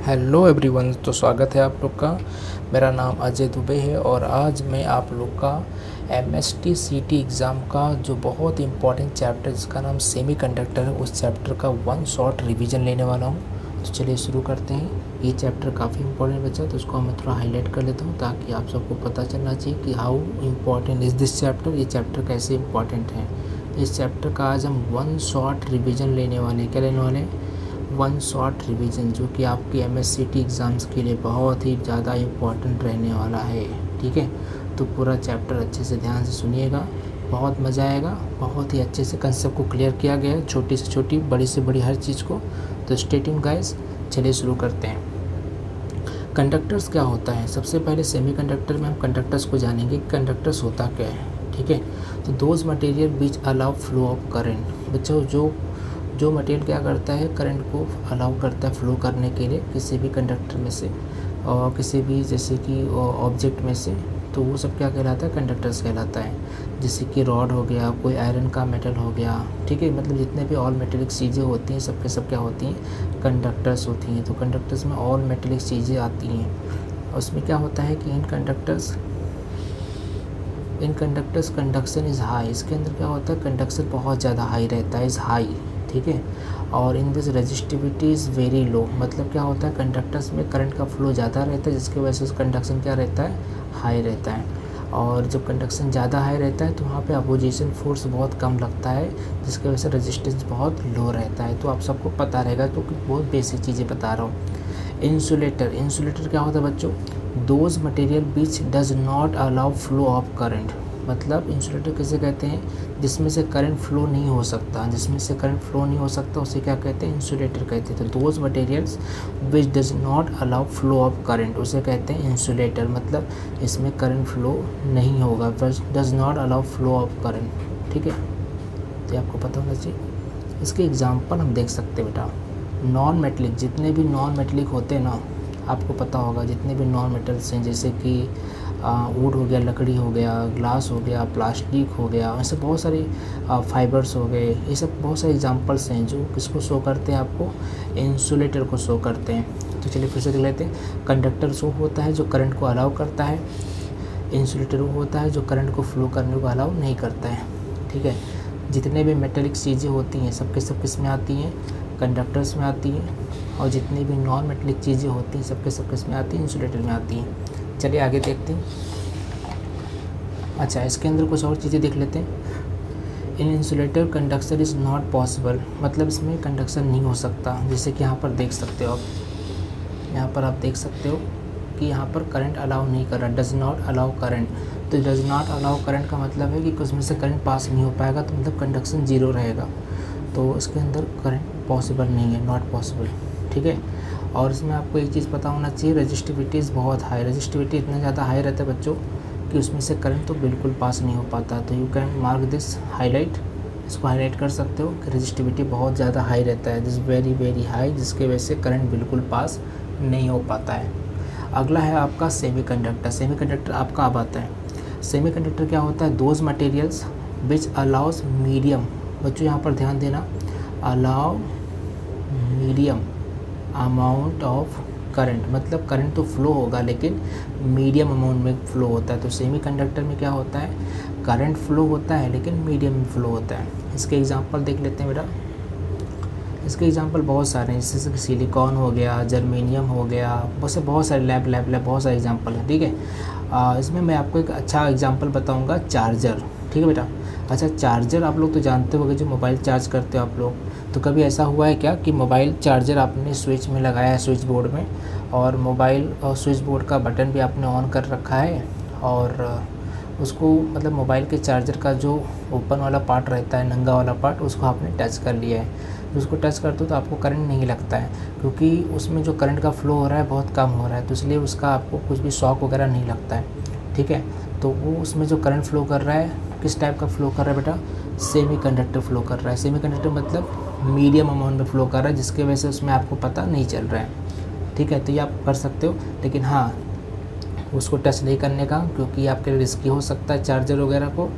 Hello everyone, तो स्वागत है आप लोग का। मेरा नाम अजय दुबे है और आज मैं आप लोग का एमएसटी सीटी एग्ज़ाम का जो बहुत इंपॉर्टेंट चैप्टर जिसका नाम सेमीकंडक्टर है, उस चैप्टर का वन शॉट रिवीजन लेने वाला हूँ। तो चलिए शुरू करते हैं। ये चैप्टर काफ़ी इंपॉर्टेंट बचा, तो उसको मैं थोड़ा हाईलाइट कर लेता हूँ ताकि आप सबको पता चलना चाहिए कि how important is this chapter, ये चैप्टर कैसे इंपॉर्टेंट है। इस चैप्टर का आज हम वन शॉट रिवीजन लेने वाले हैं। क्या लेने वाले हैं? वन शॉट रिवीजन, जो कि आपके एमएससीटी एग्ज़ाम्स के लिए बहुत ही ज़्यादा इम्पॉर्टेंट रहने वाला है। ठीक है, तो पूरा चैप्टर अच्छे से ध्यान से सुनिएगा, बहुत मज़ा आएगा। बहुत ही अच्छे से कंसेप्ट को क्लियर किया गया है, छोटी से छोटी बड़ी से बड़ी हर चीज़ को। तो स्टे ट्यून्ड गाइस, चलिए शुरू करते हैं। कंडक्टर्स क्या होता है? सबसे पहले सेमीकंडक्टर में हम कंडक्टर्स को जानेंगे। कंडक्टर्स होता क्या है? ठीक है, तो those material which allow flow of current. बच्चों, जो मटेरियल क्या करता है, करंट को अलाउ करता है फ्लो करने के लिए किसी भी कंडक्टर में से और किसी भी जैसे कि ऑब्जेक्ट में से, तो वो सब क्या कहलाता है? कंडक्टर्स कहलाता है। जैसे कि रॉड हो गया, कोई आयरन का मेटल हो गया, ठीक है, मतलब जितने भी ऑल मेटेलिक चीज़ें होती हैं सब के सब क्या होती हैं? कंडक्टर्स होती हैं। तो कंडक्टर्स में ऑल मेटेलिक चीज़ें आती हैं। उसमें क्या होता है कि इन कंडक्टर्स कंडक्शन इज़ हाई। इसके अंदर क्या होता है? कंडक्शन बहुत ज़्यादा हाई रहता है, इज़ हाई। ठीक है, और in this resistivity is very low. मतलब क्या होता है? कंडक्टर्स में करंट का फ्लो ज़्यादा रहता है, जिसकी वजह से कंडक्शन क्या रहता है? हाई रहता है। और जब कंडक्शन ज़्यादा हाई रहता है तो वहाँ पे अपोजिशन फोर्स बहुत कम लगता है, जिसकी वजह से रेजिस्टेंस बहुत लो रहता है। तो आप सबको पता रहेगा, क्योंकि बहुत बेसिक चीज़ें बता रहा हूँ। इंसुलेटर क्या होता है बच्चों? Those material which does not allow flow of current. मतलब इंसुलेटर किसे कहते हैं? जिसमें से करंट फ्लो नहीं हो सकता। जिसमें से करंट फ्लो नहीं हो सकता उसे क्या कहते हैं? इंसुलेटर कहते हैं। तो those materials which does not allow flow of current, उसे कहते हैं इंसुलेटर। मतलब इसमें करंट फ्लो नहीं होगा, does not allow flow of current. ठीक है, तो आपको पता होना चाहिए। इसके एग्जाम्पल हम देख सकते हैं बेटा। नॉन मेटलिक, जितने भी नॉन मेटलिक होते हैं ना, आपको पता होगा जितने भी नॉन मेटल्स हैं, जैसे कि वुड हो गया, लकड़ी हो गया, ग्लास हो गया, प्लास्टिक हो गया, ऐसे बहुत सारे फाइबर्स हो गए। ये सब बहुत सारे एग्जांपल्स हैं जो किसको शो करते हैं? आपको इंसुलेटर को शो करते हैं। तो चलिए फिर से देख लेते हैं। कंडक्टर शो होता है जो करंट को अलाउ करता है। इंसुलेटर वो होता है जो करंट को फ्लो करने को अलाउ नहीं करता है। ठीक है, जितने भी मेटेलिक चीज़ें होती हैं सब के सब किस में आती हैं? कंडक्टर्स में आती हैं। और जितनी भी नॉन मेटेलिक चीज़ें होती हैं सब के सब किस में आती हैं? इंसुलेटर में आती हैं। चलिए आगे देखते हैं। अच्छा, इसके अंदर कुछ और चीज़ें देख लेते हैं। In insulator conduction is not possible. मतलब इसमें कंडक्शन नहीं हो सकता। जैसे कि यहाँ पर देख सकते हो आप, यहाँ पर आप देख सकते हो कि यहाँ पर करंट अलाउ नहीं कर रहा, डज नॉट अलाउ करंट। तो डज नॉट अलाउ करंट का मतलब है कि उसमें से करंट पास नहीं हो पाएगा, तो मतलब कंडक्शन जीरो रहेगा। तो इसके अंदर करंट पॉसिबल नहीं है, नॉट पॉसिबल। ठीक है, और इसमें आपको एक चीज़ पता होना चाहिए, रजिस्टिविटीज़ बहुत हाई। रजिस्टिविटी इतना ज़्यादा हाई रहता है बच्चों कि उसमें से करंट तो बिल्कुल पास नहीं हो पाता। तो you can mark this, highlight, इसको हाईलाइट कर सकते हो कि रजिस्टिविटी बहुत ज़्यादा हाई रहता है, दिस वेरी वेरी हाई, जिसके वजह से करंट बिल्कुल पास नहीं हो पाता है। अगला है आपका सेमीकंडक्टर। सेमीकंडक्टर आपका अब आता है। सेमीकंडक्टर क्या होता है? Those materials which allows medium, बच्चों यहाँ पर ध्यान देना, allow medium amount of current. मतलब करंट तो फ्लो होगा लेकिन मीडियम अमाउंट में फ्लो होता है। तो सेमीकंडक्टर में क्या होता है? करंट फ्लो होता है लेकिन मीडियम में फ्लो होता है। इसके एग्जांपल देख लेते हैं बेटा। इसके एग्जांपल बहुत सारे हैं, जैसे कि सिलिकॉन हो गया, जर्मेनियम हो गया, बहुत सारे लैब बहुत सारे एग्जांपल हैं। ठीक है, इसमें मैं आपको एक अच्छा एग्जांपल बताऊंगा, चार्जर। ठीक है बेटा। अच्छा, चार्जर आप लोग तो जानते होंगे, जो मोबाइल चार्ज करते हो आप लोग। तो कभी ऐसा हुआ है क्या कि मोबाइल चार्जर आपने स्विच में लगाया है, स्विच बोर्ड में, और मोबाइल और स्विच बोर्ड का बटन भी आपने ऑन कर रखा है, और उसको मतलब मोबाइल के चार्जर का जो ओपन वाला पार्ट रहता है, नंगा वाला पार्ट, उसको आपने टच कर लिया है। उसको टच करते हो तो आपको करंट नहीं लगता है, क्योंकि उसमें जो करंट का फ्लो हो रहा है बहुत कम हो रहा है, तो इसलिए उसका आपको कुछ भी शॉक वगैरह नहीं लगता है। ठीक है, तो वो उसमें जो करंट फ्लो कर रहा है, किस टाइप का फ्लो कर रहा है बेटा? सेमीकंडक्टर फ्लो कर रहा है। सेमीकंडक्टर मतलब मीडियम अमाउंट में फ्लो कर रहा है, जिसकी वजह से उसमें आपको पता नहीं चल रहा है। ठीक है, तो ये आप कर सकते हो, लेकिन हाँ उसको टच नहीं करने का, क्योंकि आपके लिए रिस्की हो सकता है चार्जर वगैरह को,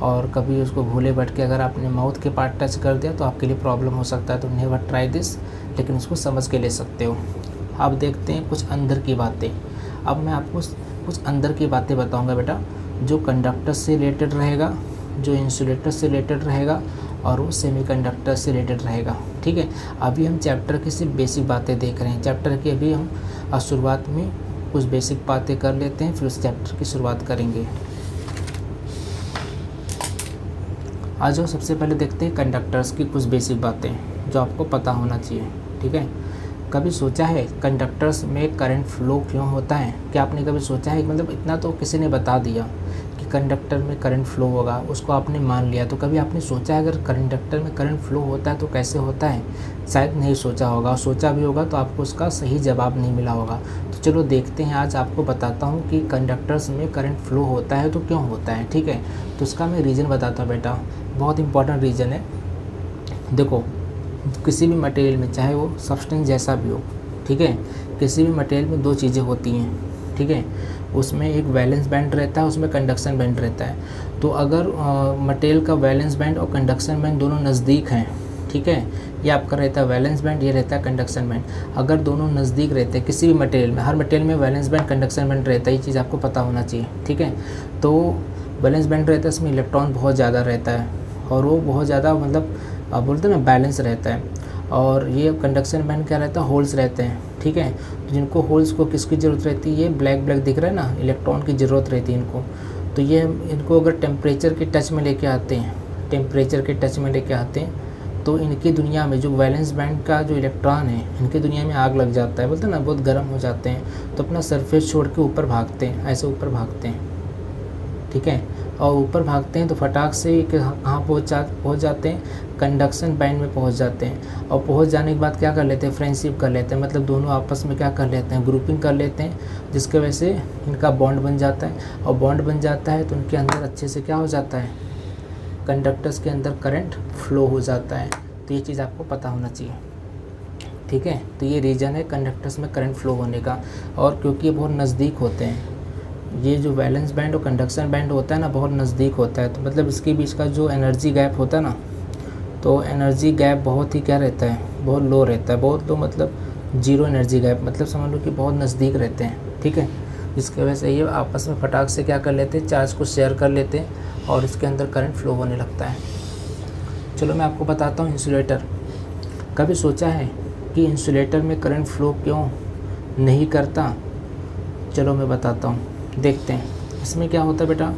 और कभी उसको भूले बैठ के अगर आपने माउथ के पार्ट टच कर दिया तो आपके लिए प्रॉब्लम हो सकता है। तो नेवर ट्राई दिस, लेकिन उसको समझ के ले सकते हो। अब देखते हैं कुछ अंदर की बातें। अब मैं आपको कुछ अंदर की बातें बताऊंगा बेटा, जो कंडक्टर से रिलेटेड रहेगा, जो इंसुलेटर से रिलेटेड रहेगा और वो सेमीकंडक्टर से रिलेटेड रहेगा। ठीक है, अभी हम चैप्टर की सिर्फ बेसिक बातें देख रहे हैं। चैप्टर की अभी हम शुरुआत में कुछ बेसिक बातें कर लेते हैं, फिर उस चैप्टर की शुरुआत करेंगे। आज जो सबसे पहले देखते हैं कंडक्टर्स की कुछ बेसिक बातें जो आपको पता होना चाहिए। ठीक है, कभी सोचा है कंडक्टर्स में करंट फ्लो क्यों होता है? क्या आपने कभी सोचा है? मतलब इतना तो किसी ने बता दिया कि कंडक्टर में करंट फ्लो होगा, उसको आपने मान लिया, तो कभी आपने सोचा है अगर कंडक्टर में करंट फ्लो होता है तो कैसे होता है? शायद नहीं सोचा होगा, और सोचा भी होगा तो आपको उसका सही जवाब नहीं मिला होगा। तो चलो देखते हैं, आज आपको बताता हूँ कि कंडक्टर्स में करंट फ्लो होता है तो क्यों होता है। ठीक है, तो उसका मैं रीज़न बताता हूँ बेटा, बहुत इंपॉर्टेंट रीज़न है। देखो, किसी भी मटेरियल में, चाहे वो सब्सटेंस जैसा भी हो, ठीक है, किसी भी मटेरियल में दो चीज़ें होती हैं। ठीक है, उसमें एक वैलेंस बैंड रहता है, उसमें कंडक्शन बैंड रहता है। तो अगर मटेरियल का वैलेंस बैंड और कंडक्शन बैंड दोनों नज़दीक हैं, ठीक है, ये आपका रहता है वैलेंस बैंड, ये रहता है कंडक्शन बैंड। अगर दोनों नज़दीक रहते हैं किसी भी मटेरियल में, हर मटेरियल में वैलेंस बैंड कंडक्शन बैंड रहता है, ये चीज़ आपको पता होना चाहिए। ठीक है, तो वैलेंस बैंड रहता है, इसमें इलेक्ट्रॉन बहुत ज़्यादा रहता है और वो बहुत ज़्यादा, मतलब आप बोलते हैं ना, बैलेंस रहता है। और ये कंडक्शन बैंड क्या रहता है, होल्स रहते हैं। ठीक है, तो जिनको होल्स को किसकी ज़रूरत रहती है, ये ब्लैक ब्लैक दिख रहा है ना, इलेक्ट्रॉन की ज़रूरत रहती है इनको। तो ये इनको अगर टेम्परेचर के टच में लेके आते हैं, टेम्परेचर के टच में लेके आते हैं, तो इनकी दुनिया में जो वैलेंस बैंड का जो इलेक्ट्रॉन है, इनकी दुनिया में आग लग जाता है, बोलते हैं ना, बहुत गर्म हो जाते हैं, तो अपना सरफेस छोड़ के ऊपर भागते हैं, ऐसे ऊपर भागते हैं। ठीक है, और ऊपर भागते हैं तो फटाक से कहाँ पहुँच जाते हैं, कंडक्शन बैंड में पहुँच जाते हैं। और पहुँच जाने के बाद क्या कर लेते हैं, फ्रेंडशिप कर लेते हैं, मतलब दोनों आपस में क्या कर लेते हैं, ग्रुपिंग कर लेते हैं, जिसके वजह से इनका बॉन्ड बन जाता है। और बॉन्ड बन जाता है तो उनके अंदर अच्छे से क्या हो जाता है, कंडक्टर्स के अंदर करंट फ्लो हो जाता है। तो ये चीज़ आपको पता होना चाहिए। ठीक है, तो ये रीज़न है कंडक्टर्स में करंट फ्लो होने का। और क्योंकि ये बहुत नज़दीक होते हैं, ये जो वैलेंस बैंड और कंडक्शन बैंड होता है ना, बहुत नज़दीक होता है, तो मतलब इसके बीच का जो एनर्जी गैप होता है ना, तो एनर्जी गैप बहुत ही क्या रहता है, बहुत लो रहता है। बहुत लो मतलब जीरो एनर्जी गैप, मतलब समझ लो कि बहुत नज़दीक रहते हैं। ठीक है, जिसकी वजह से ये आपस में फटाक से क्या कर लेते हैं, चार्ज को शेयर कर लेते हैं और इसके अंदर करंट फ्लो होने लगता है। चलो मैं आपको बताता हूँ इंसुलेटर। कभी सोचा है कि इंसुलेटर में करंट फ्लो क्यों नहीं करता? चलो मैं बताता हूँ, देखते हैं। इसमें क्या होता है बेटा,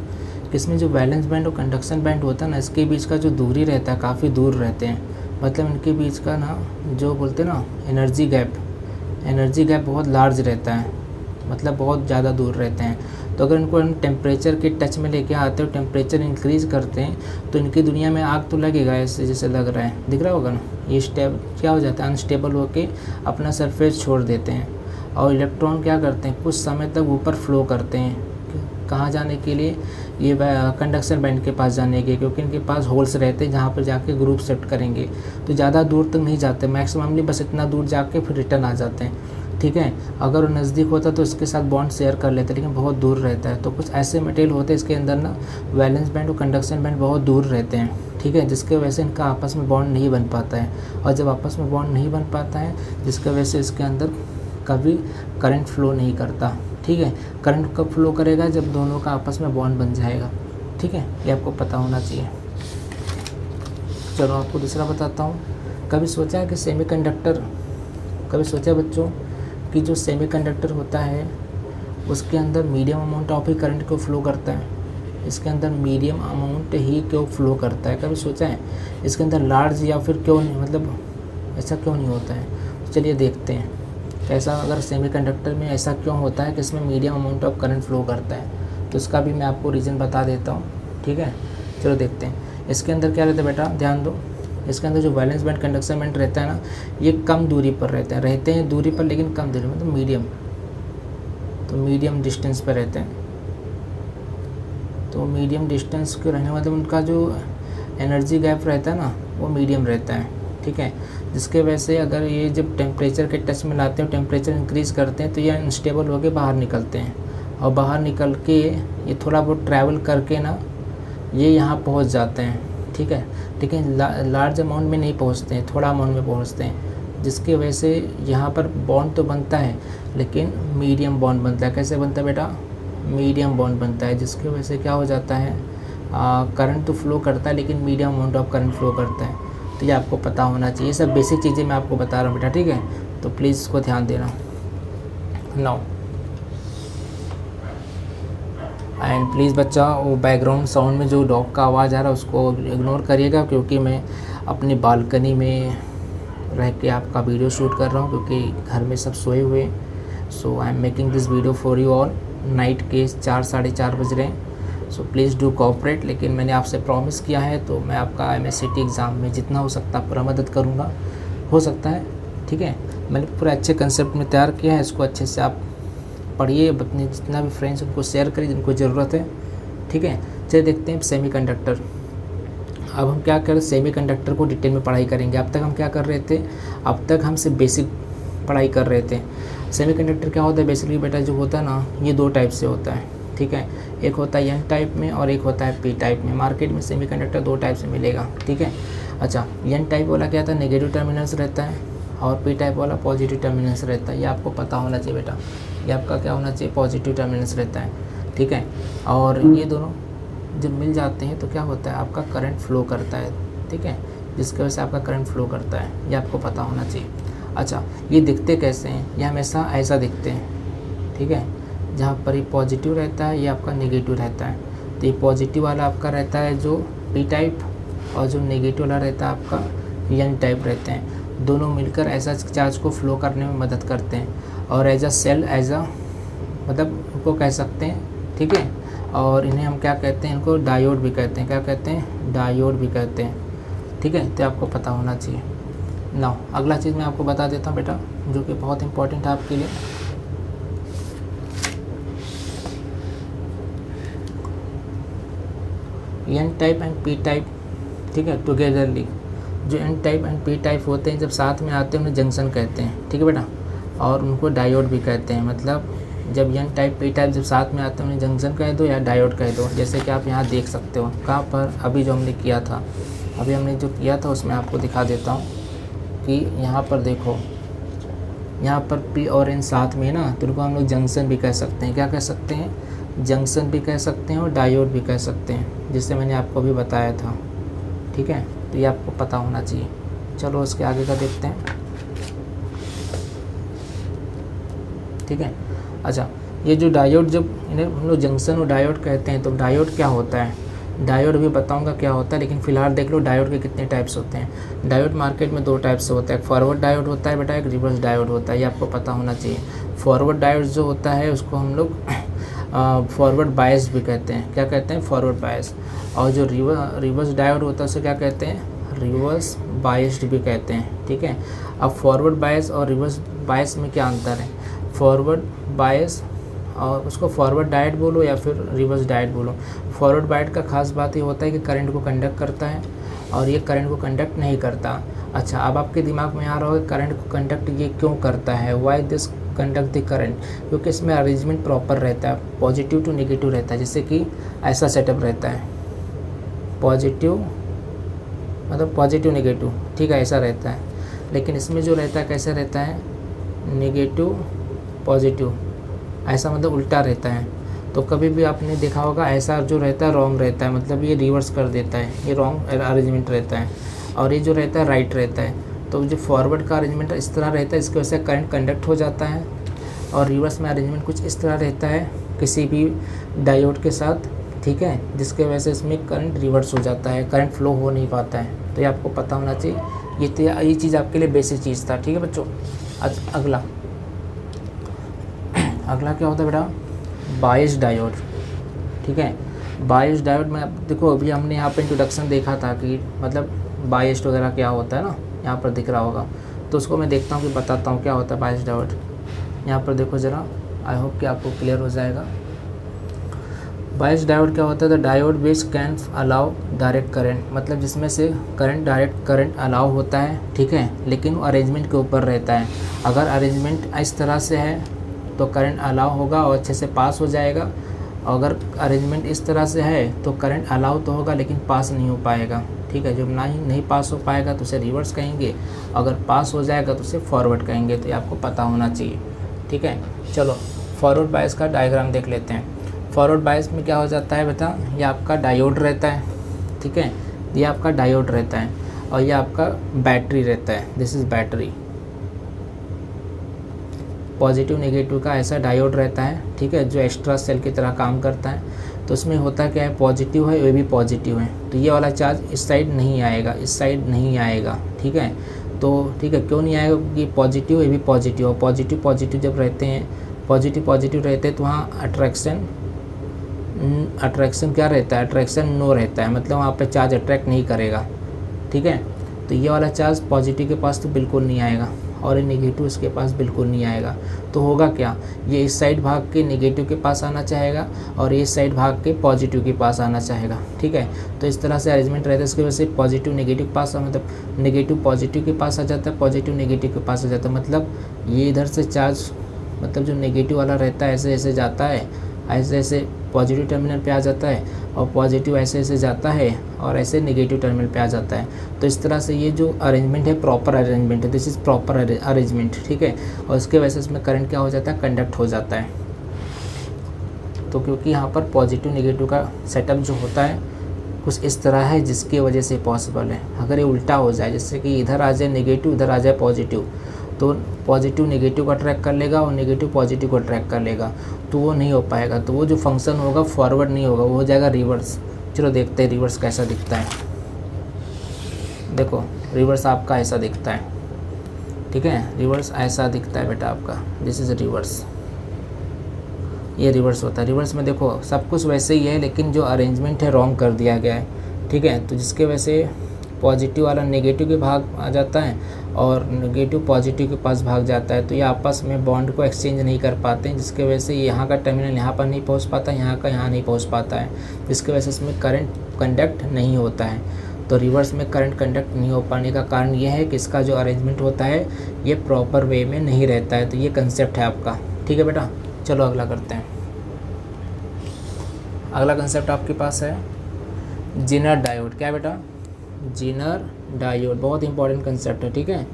कि इसमें जो वैलेंस बैंड और कंडक्शन बैंड होता है ना, इसके बीच का जो दूरी रहता है काफ़ी दूर रहते हैं। मतलब इनके बीच का ना, जो बोलते हैं ना, एनर्जी गैप बहुत लार्ज रहता है, मतलब बहुत ज़्यादा दूर रहते हैं। तो अगर इनको हम टेम्परेचर के टच में लेके आते हो, टेम्परेचर इंक्रीज़ करते हैं, तो इनकी दुनिया में आग तो लगेगा, ऐसे जैसे लग रहा है, दिख रहा होगा ना, ये क्या हो जाता है, अनस्टेबल होके अपना सरफेस छोड़ देते हैं। और इलेक्ट्रॉन क्या करते हैं, कुछ समय तक ऊपर फ्लो करते हैं, कहाँ जाने के लिए, ये कंडक्शन बैंड के पास जाने के, क्योंकि इनके पास होल्स रहते हैं जहाँ पर जाके ग्रुप सेट करेंगे। तो ज़्यादा दूर तक नहीं जाते, मैक्सिममली बस इतना दूर जाके फिर रिटर्न आ जाते हैं। ठीक है, अगर वो नज़दीक होता तो इसके साथ बॉन्ड शेयर कर लेते, लेकिन बहुत दूर रहता है। तो कुछ ऐसे मटेरियल होते हैं इसके अंदर ना, वैलेंस बैंड और कंडक्शन बैंड बहुत दूर रहते हैं। ठीक है, जिसके वजह से इनका आपस में बॉन्ड नहीं बन पाता है। और जब आपस में बॉन्ड नहीं बन पाता है, जिसकी वजह से इसके अंदर कभी करंट फ्लो नहीं करता। ठीक है, करंट कब फ्लो करेगा, जब दोनों का आपस में बॉन्ड बन जाएगा। ठीक है, ये आपको पता होना चाहिए। चलो आपको दूसरा बताता हूँ। कभी सोचा है कि सेमीकंडक्टर, कभी सोचा है बच्चों कि जो सेमीकंडक्टर होता है उसके अंदर medium amount of he current क्यों फ्लो करता है? इसके अंदर मीडियम अमाउंट ही क्यों फ्लो करता है? कभी सोचा है इसके अंदर लार्ज या फिर क्यों नहीं, मतलब ऐसा क्यों नहीं होता है? तो चलिए देखते हैं कैसा, अगर सेमीकंडक्टर में ऐसा क्यों होता है कि इसमें medium amount of current flow करता है, तो इसका भी मैं आपको रीज़न बता देता हूँ। ठीक है, चलो देखते हैं। इसके अंदर क्या रहता है बेटा, ध्यान दो, इसके अंदर जो वैलेंस बैंड कंडक्शन बैंड रहता है ना, ये कम दूरी पर रहते हैं दूरी पर, लेकिन कम दूरी, मतलब मीडियम डिस्टेंस पर रहते हैं। तो मीडियम डिस्टेंस के रहने, मतलब उनका जो एनर्जी गैप रहता है ना, वो मीडियम रहता है। ठीक है, जिसके वजह से अगर ये जब टेम्परेचर के टच में लाते हैं, टेम्परेचर इंक्रीज़ करते हैं, तो ये अनस्टेबल होकर बाहर निकलते हैं। और बाहर निकल के ये थोड़ा बहुत ट्रैवल करके ना, ये यहाँ पहुँच जाते हैं। ठीक है, लेकिन लार्ज अमाउंट में नहीं पहुँचते हैं, थोड़ा अमाउंट में पहुँचते हैं। जिसकी वजह से यहाँ पर बॉन्ड तो बनता है लेकिन मीडियम बॉन्ड बनता है। कैसे बनता है बेटा? मीडियम बॉन्ड बनता है, जिसकी वजह से क्या हो जाता है, करंट तो फ्लो करता है लेकिन medium amount of current flow करता है। तो ये आपको पता होना चाहिए। सब बेसिक चीज़ें मैं आपको बता रहा हूँ बेटा, ठीक है? तो प्लीज़ इसको ध्यान देना। नाउ एंड प्लीज़ बच्चा, वो बैकग्राउंड साउंड में जो डॉग का आवाज़ आ रहा है उसको इग्नोर करिएगा, क्योंकि मैं अपनी बालकनी में रह के आपका वीडियो शूट कर रहा हूँ, क्योंकि घर में सब सोए हुए हैं। So I am making this video for you all. Night के 4 साढ़े 4 बज रहे हैं। So please do cooperate. लेकिन मैंने आपसे प्रॉमिस किया है तो मैं आपका MSCT एग्ज़ाम में जितना हो सकता है पूरा मदद करूँगा। हो सकता है, ठीक है? मैंने पूरा अच्छे कंसेप्ट में तैयार किया है, इसको अच्छे से आप पढ़िए, अपने जितना भी फ्रेंड्स उनको शेयर करिए जिनको ज़रूरत है, ठीक है? चलिए देखते हैं सेमीकंडक्टर। अब हम क्या करें, सेमीकंडक्टर को डिटेल में पढ़ाई करेंगे। अब तक हम क्या कर रहे थे, अब तक हम सिर्फ बेसिक पढ़ाई कर रहे थे। सेमीकंडक्टर क्या होता है बेसिकली बेटा, जो होता है ना, ये 2 टाइप से होता है, ठीक है? एक होता है N टाइप में और एक होता है P टाइप में। मार्केट में सेमीकंडक्टर 2 टाइप से मिलेगा, ठीक है? अच्छा, N टाइप वाला क्या था, नेगेटिव टर्मिनल्स रहता है, और P टाइप वाला पॉजिटिव टर्मिनल्स रहता है। ये आपको पता होना चाहिए बेटा, ये आपका क्या होना चाहिए, पॉजिटिव टर्मिनल्स रहता है, ठीक है? और ये दोनों जब मिल जाते हैं तो क्या होता है, आपका करंट फ्लो करता है, ठीक है? जिसकी वजह से आपका करंट फ्लो करता है, ये आपको पता होना चाहिए। अच्छा, ये दिखते कैसे हैं, ये हमेशा ऐसा दिखते हैं, ठीक है? जहाँ पर ये पॉजिटिव रहता है, ये आपका नेगेटिव रहता है। तो ये पॉजिटिव वाला आपका रहता है जो P टाइप, और जो नेगेटिव वाला रहता है आपका N टाइप रहते हैं। दोनों मिलकर ऐसा चार्ज को फ्लो करने में मदद करते हैं, और as a cell, as a मतलब उनको कह सकते हैं, ठीक है? और इन्हें हम क्या कहते हैं, इनको डायोड भी कहते हैं। क्या कहते हैं? डायोड भी कहते हैं, ठीक है? तो आपको पता होना चाहिए। नाउ अगला चीज़ मैं आपको बता देता हूँ बेटा, जो कि बहुत इंपॉर्टेंट है आपके लिए। N type and P type, ठीक है, टुगेदरली जो N type and P type होते हैं जब साथ में आते हैं उन्हें जंक्शन कहते हैं, ठीक है बेटा? और उनको डायोड भी कहते हैं। मतलब जब N टाइप P टाइप जब साथ में आते हैं उन्हें जंक्शन कह दो या डायोड कह दो। जैसे कि आप यहाँ देख सकते हो, कहाँ पर, अभी जो हमने किया था, अभी हमने जो किया था उसमें आपको दिखा देता हूँ कि यहाँ पर देखो, यहाँ पर P और N साथ में ना, तो उनको हम लोग जंक्शन भी कह सकते हैं। क्या कह सकते हैं? जंक्शन भी कह सकते हैं और डायोड भी कह सकते हैं, जिससे मैंने आपको भी बताया था, ठीक है? तो ये आपको पता होना चाहिए। चलो उसके आगे का देखते हैं, ठीक है? अच्छा, ये जो डायोड, जब इन्हें हम लोग जंक्शन और डायोड कहते हैं, तो डायोड क्या होता है, डायोड भी बताऊंगा क्या होता है, लेकिन फिलहाल देख लो डायोड के कितने टाइप्स होते हैं। डायोड मार्केट में 2 टाइप से होता है, एक फॉरवर्ड डायोड होता है बेटा, एक रिवर्स डायोड होता है। ये आपको पता होना चाहिए। फॉरवर्ड डायोड जो होता है उसको हम लोग फॉरवर्ड बायस भी कहते हैं। क्या कहते हैं? Forward bias. और जो रिवर्स डायोड होता है उसे क्या कहते हैं? रिवर्स बायस्ड भी कहते हैं, ठीक है? अब फॉरवर्ड बायस और रिवर्स बायस में क्या अंतर है? फॉरवर्ड बायस और उसको फॉरवर्ड डायोड बोलो या फिर रिवर्स डायोड बोलो। फॉरवर्ड डायोड का खास बात ये होता है कि करंट को कंडक्ट करता है, और ये करंट को कंडक्ट नहीं करता। अच्छा, अब आपके दिमाग में आ रहा होगा करंट को कंडक्ट ये क्यों करता है, why this conduct the current? क्योंकि इसमें अरेंजमेंट प्रॉपर रहता है, पॉजिटिव टू नेगेटिव रहता है। जैसे कि ऐसा सेटअप रहता है, पॉजिटिव मतलब पॉजिटिव नेगेटिव, ठीक है, ऐसा रहता है। लेकिन इसमें जो रहता है कैसे रहता है, नेगेटिव पॉजिटिव, ऐसा मतलब उल्टा रहता है। तो कभी भी आपने देखा होगा ऐसा जो रहता है रॉन्ग रहता है, मतलब ये रिवर्स कर देता है, ये रॉन्ग अरेंजमेंट रहता है। और ये जो रहता है राइट रहता है। तो जो फॉरवर्ड का अरेंजमेंट इस तरह रहता है, इसकी वजह से करंट कंडक्ट हो जाता है, और रिवर्स में अरेंजमेंट कुछ इस तरह रहता है किसी भी डायोड के साथ, ठीक है, जिसके वजह से इसमें करंट रिवर्स हो जाता है, करंट फ्लो हो नहीं पाता है। तो ये आपको पता होना चाहिए। ये चीज़ आपके लिए बेसिक चीज़ था, ठीक है बच्चों? अगला क्या होता है बेटा? बायस डायोड, ठीक है? बायस डायोड में देखो, अभी हमने यहाँ पे इंट्रोडक्शन देखा था कि मतलब बायस्ड वगैरह क्या होता है ना, यहाँ पर दिख रहा होगा। तो उसको मैं देखता हूँ कि बताता हूँ क्या होता है बायस डायोड। यहाँ पर देखो ज़रा, आई होप कि आपको क्लियर हो जाएगा। बायस डायोड क्या होता है? The diode which can allow direct current, मतलब जिसमें से डायरेक्ट करंट अलाउ होता है, ठीक है, लेकिन वो अरेंजमेंट के ऊपर रहता है। अगर अरेंजमेंट इस तरह से है तो करंट अलाउ होगा और अच्छे से पास हो जाएगा, अगर अरेंजमेंट इस तरह से है तो करंट अलाउ तो होगा लेकिन पास नहीं हो पाएगा, ठीक है। जब नहीं पास हो पाएगा तो उसे रिवर्स कहेंगे, अगर पास हो जाएगा तो उसे फॉरवर्ड कहेंगे। तो ये आपको पता होना चाहिए, ठीक है। चलो फॉरवर्ड बायस का डायग्राम देख लेते हैं। फॉरवर्ड बायस में क्या हो जाता है बेटा, ये आपका डायोड रहता है, ठीक है, ये आपका डायोड रहता है और ये आपका बैटरी रहता है, this is battery. Positive negative का ऐसा डायोड रहता है, ठीक है, जो एक्स्ट्रा सेल की तरह काम करता है। तो उसमें होता क्या है, पॉजिटिव है, ये भी पॉजिटिव है, तो ये वाला चार्ज इस साइड नहीं आएगा, इस साइड नहीं आएगा, ठीक है। तो ठीक है, क्यों नहीं आएगा, क्योंकि पॉजिटिव ये भी पॉजिटिव, और पॉजिटिव पॉजिटिव जब रहते हैं, पॉजिटिव पॉजिटिव रहते हैं तो वहाँ अट्रैक्शन क्या रहता है, अट्रैक्शन नो रहता है, मतलब वहाँ पे चार्ज अट्रैक्ट नहीं करेगा, ठीक है। तो ये वाला चार्ज पॉजिटिव के पास तो बिल्कुल नहीं आएगा और ये नेगेटिव इसके पास बिल्कुल नहीं आएगा। तो होगा क्या, ये इस साइड भाग के नेगेटिव के पास आना चाहेगा और ये साइड भाग के पॉजिटिव के पास आना चाहेगा, ठीक है। तो इस तरह से अरेंजमेंट रहता है। इसकी वजह से पॉजिटिव नेगेटिव पास, मतलब नेगेटिव पॉजिटिव के पास आ जाता है, पॉजिटिव नेगेटिव के पास आ जाता है। मतलब ये इधर से चार्ज, मतलब जो नेगेटिव वाला रहता है ऐसे ऐसे जाता है, ऐसे ऐसे पॉजिटिव टर्मिनल पे आ जाता है, और पॉजिटिव ऐसे ऐसे जाता है और ऐसे नेगेटिव टर्मिनल पे आ जाता है। तो इस तरह से ये जो अरेंजमेंट है प्रॉपर अरेंजमेंट है, दिस इज़ प्रॉपर अरेंजमेंट, ठीक है। और इसके वजह से इसमें करंट क्या हो जाता है, कंडक्ट हो जाता है। तो क्योंकि यहाँ पर पॉजिटिव नेगेटिव का सेटअप जो होता है कुछ इस तरह है जिसकी वजह से पॉसिबल है। अगर ये उल्टा हो जाए, जैसे कि इधर आ जाए नेगेटिव, इधर आ जाए पॉजिटिव, तो पॉजिटिव नेगेटिव को अट्रैक्ट कर लेगा और नेगेटिव पॉजिटिव को अट्रैक्ट कर लेगा, तो वो नहीं हो पाएगा। तो वो जो फंक्शन होगा फॉरवर्ड नहीं होगा, वो हो जाएगा रिवर्स। चलो देखते हैं रिवर्स कैसा दिखता है। देखो रिवर्स आपका ऐसा दिखता है, ठीक है, रिवर्स ऐसा दिखता है बेटा आपका, दिस इज़ रिवर्स। ये रिवर्स होता है। रिवर्स में देखो सब कुछ वैसे ही है लेकिन जो अरेंजमेंट है रॉन्ग कर दिया गया है, ठीक है। तो जिसके वजह से पॉजिटिव वाला नेगेटिव के भाग आ जाता है और नेगेटिव पॉजिटिव के पास भाग जाता है। तो ये आपस में बॉन्ड को एक्सचेंज नहीं कर पाते हैं, जिसके वजह से यहाँ का टर्मिनल यहाँ पर नहीं पहुँच पाता, यहाँ का यहाँ नहीं पहुँच पाता है, जिसकी वजह से इसमें करंट कंडक्ट नहीं होता है। तो रिवर्स में करंट कंडक्ट नहीं हो पाने का कारण ये है कि इसका जो अरेंजमेंट होता है ये प्रॉपर वे में नहीं रहता है। तो ये कंसेप्ट है आपका, ठीक है बेटा। चलो अगला करते हैं। अगला कंसेप्ट आपके पास है जेनर डायोड। क्या बेटा, जेनर डायोड, बहुत इंपॉर्टेंट कंसेप्ट है, ठीक है।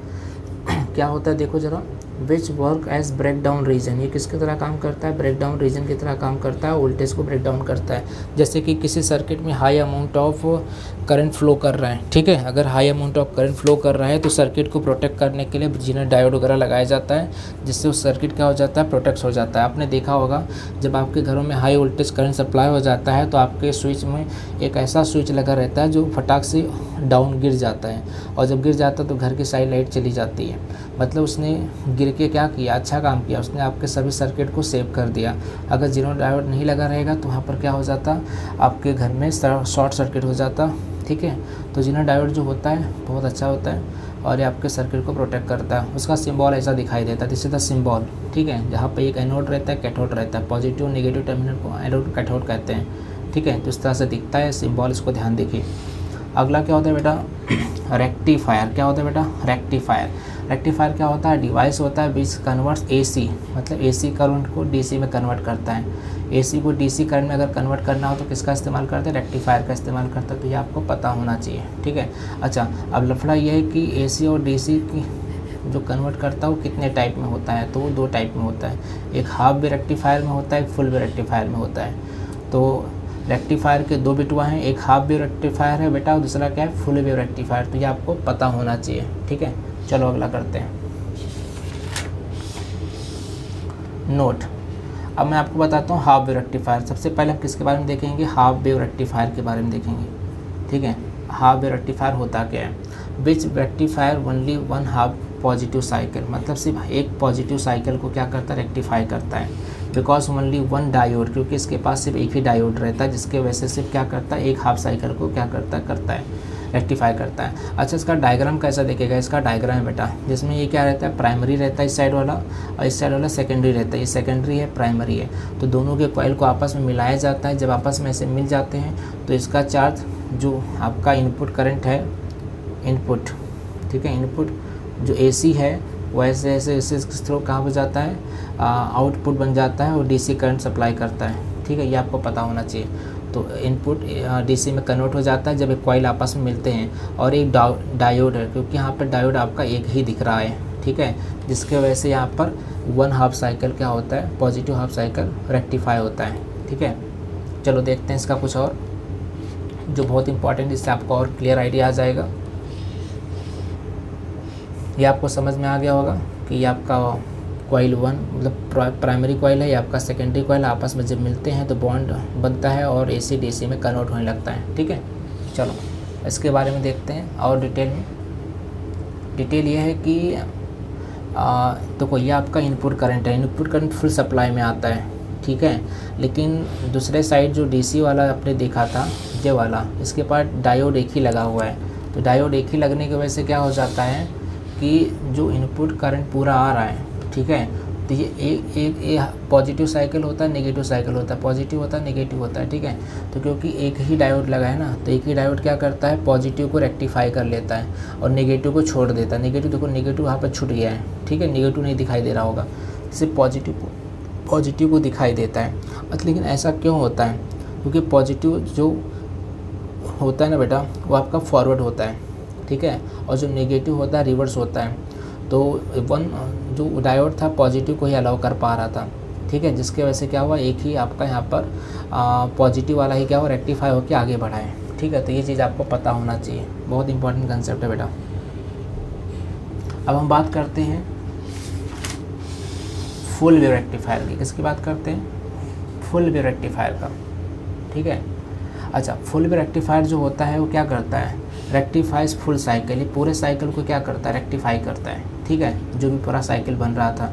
क्या होता है देखो ज़रा, which work as breakdown region, ये किसकी तरह काम करता है, ब्रेक डाउन रीजन की तरह काम करता है, वोल्टेज को ब्रेक डाउन करता है। जैसे कि किसी सर्किट में high amount of current flow कर रहा है, ठीक है, अगर high amount of current flow कर रहा है तो सर्किट को प्रोटेक्ट करने के लिए जेनर डायोड वगैरह लगाया जाता है, जिससे उस सर्किट क्या हो जाता है, प्रोटेक्ट हो जाता है। आपने देखा होगा जब आपके घरों में हाई वोल्टेज करंट सप्लाई हो जाता है तो आपके स्विच में एक ऐसा स्विच लगा रहता है जो फटाक से डाउन गिर जाता है, और जब गिर जाता है तो घर की साइड लाइट चली जाती है। मतलब उसने गिर के क्या किया, अच्छा काम किया, उसने आपके सभी सर्किट को सेव कर दिया। अगर जेनर डायोड नहीं लगा रहेगा तो वहाँ पर क्या हो जाता, आपके घर में शॉर्ट सर्किट हो जाता, ठीक है। तो जेनर डायोड जो होता है बहुत अच्छा होता है और ये आपके सर्किट को प्रोटेक्ट करता है। उसका सिंबल ऐसा दिखाई देता है, दिस इज द सिंबल, ठीक है, जहाँ पे एक एनोड रहता है, कैथोड रहता है। पॉजिटिव नेगेटिव टर्मिनल को एनोड कैथोड कहते हैं, ठीक है। तो इस तरह से दिखता है सिंबल, इसको ध्यान देखिए। अगला क्या होता है बेटा, रेक्टिफायर। क्या होता है बेटा, रेक्टिफायर। रेक्टिफायर क्या होता है, डिवाइस होता है विच कन्वर्ट्स एसी, मतलब एसी करंट को डीसी में कन्वर्ट करता है। एसी को डीसी करंट में अगर कन्वर्ट करना हो तो किसका इस्तेमाल करते हैं, रेक्टिफायर का इस्तेमाल करते हैं। तो ये आपको पता होना चाहिए, ठीक है। अच्छा, अब लफड़ा ये है कि एसी और डीसी की जो कन्वर्ट करता है वो कितने टाइप में होता है, तो वो दो टाइप में होता है, एक हाफ वे रेक्टिफायर में होता है, एक फुल वे रेक्टिफायर में होता है। तो रेक्टिफायर के दो बिटवा हैं, एक हाफ वेव रेक्टिफायर है बेटा और दूसरा क्या है, फुल वेव रेक्टिफायर। तो ये आपको पता होना चाहिए, ठीक है। चलो अगला करते हैं, नोट। अब मैं आपको बताता हूँ हाफ वेव रेक्टिफायर। सबसे पहले हम किसके बारे में देखेंगे, हाफ वेव रेक्टिफायर के बारे में देखेंगे, ठीक है। हाफ वेव रेक्टिफायर होता क्या है, which rectifier only one half positive cycle, मतलब सिर्फ एक पॉजिटिव साइकिल को क्या करता है, रेक्टिफाई करता है। बिकॉज ओनली वन डायोड, क्योंकि इसके पास सिर्फ एक ही डायोड रहता है, जिसके वजह से सिर्फ क्या करता है, एक हाफ साइकिल को क्या करता है रेक्टिफाई करता है। अच्छा, इसका डायग्राम कैसा दिखेगा, इसका डायग्राम है बेटा, जिसमें ये क्या रहता है, प्राइमरी रहता है इस साइड वाला और इस साइड वाला सेकेंडरी रहता है। ये सेकेंडरी है, प्राइमरी है, तो दोनों के कॉइल को आपस में मिलाया जाता है। जब आपस में ऐसे मिल जाते हैं तो इसका चार्ज जो आपका इनपुट करंट है, इनपुट, ठीक है, इनपुट जो एसी है वो ऐसे थ्रू कहाँ पर जाता है, आउटपुट बन जाता है और डीसी करंट सप्लाई करता है, ठीक ठीक है, ये आपको पता होना चाहिए। तो इनपुट डीसी में कन्वर्ट हो जाता है जब एक कॉइल आपस में मिलते हैं, और एक डायोड है, क्योंकि यहाँ पर डायोड आपका एक ही दिख रहा है, ठीक है, जिसके वजह से यहाँ पर 1 हाफ साइकिल क्या होता है, पॉजिटिव हाफ साइकिल रेक्टिफाई होता है, ठीक है। चलो देखते हैं इसका कुछ और जो बहुत इंपॉर्टेंट, इससे आपको और क्लियर आइडिया आ जाएगा। ये आपको समझ में आ गया होगा कि ये आपका कॉइल 1 मतलब प्राइमरी कॉइल है, ये आपका सेकेंडरी कॉइल, आपस में जब मिलते हैं तो बॉन्ड बनता है और AC DC में कन्वर्ट होने लगता है, ठीक है। चलो इसके बारे में देखते हैं और डिटेल में। डिटेल ये है कि तो ये आपका इनपुट करंट है, इनपुट करंट फुल सप्लाई में आता है, ठीक है। लेकिन दूसरे साइड जो DC वाला आपने देखा था, ये वाला, इसके पास डायोड एक ही लगा हुआ है। तो डायोड एक ही लगने की वजह से क्या हो जाता है कि जो इनपुट करंट पूरा आ रहा है, ठीक है, तो ये एक पॉजिटिव साइकिल होता है, नेगेटिव साइकिल होता है, पॉजिटिव होता है, नेगेटिव होता है, ठीक है। तो क्योंकि एक ही डायोड लगा है ना, तो एक ही डायोड क्या करता है, पॉजिटिव को रेक्टिफाई कर लेता है और नेगेटिव को छोड़ देता है। नेगेटिव देखो, नेगेटिव यहाँ पर छूट गया है, ठीक है, नेगेटिव नहीं दिखाई दे रहा होगा, सिर्फ पॉजिटिव को दिखाई देता है। लेकिन ऐसा क्यों होता है, क्योंकि पॉजिटिव जो होता है ना बेटा, वो आपका फॉरवर्ड होता है, ठीक है, और जो नेगेटिव होता है रिवर्स होता है। तो जो डायोड था पॉजिटिव को ही अलाउ कर पा रहा था, ठीक है, जिसके वजह से क्या हुआ, एक ही आपका यहाँ पर पॉजिटिव वाला ही क्या हुआ, रेक्टिफाई होकर आगे बढ़ा है, ठीक है। तो ये चीज़ आपको पता होना चाहिए, बहुत इंपॉर्टेंट कंसेप्ट है बेटा। अब हम बात करते हैं फुल वेव रेक्टिफायर की। किसकी बात करते हैं, फुल वेव रेक्टिफायर का, ठीक है। अच्छा, फुल वेव रेक्टिफायर जो होता है वो क्या करता है, रेक्टिफाइज फुल साइकिल, ये पूरे साइकिल को क्या करता है, रेक्टिफाई करता है, ठीक है, जो भी पूरा साइकिल बन रहा था।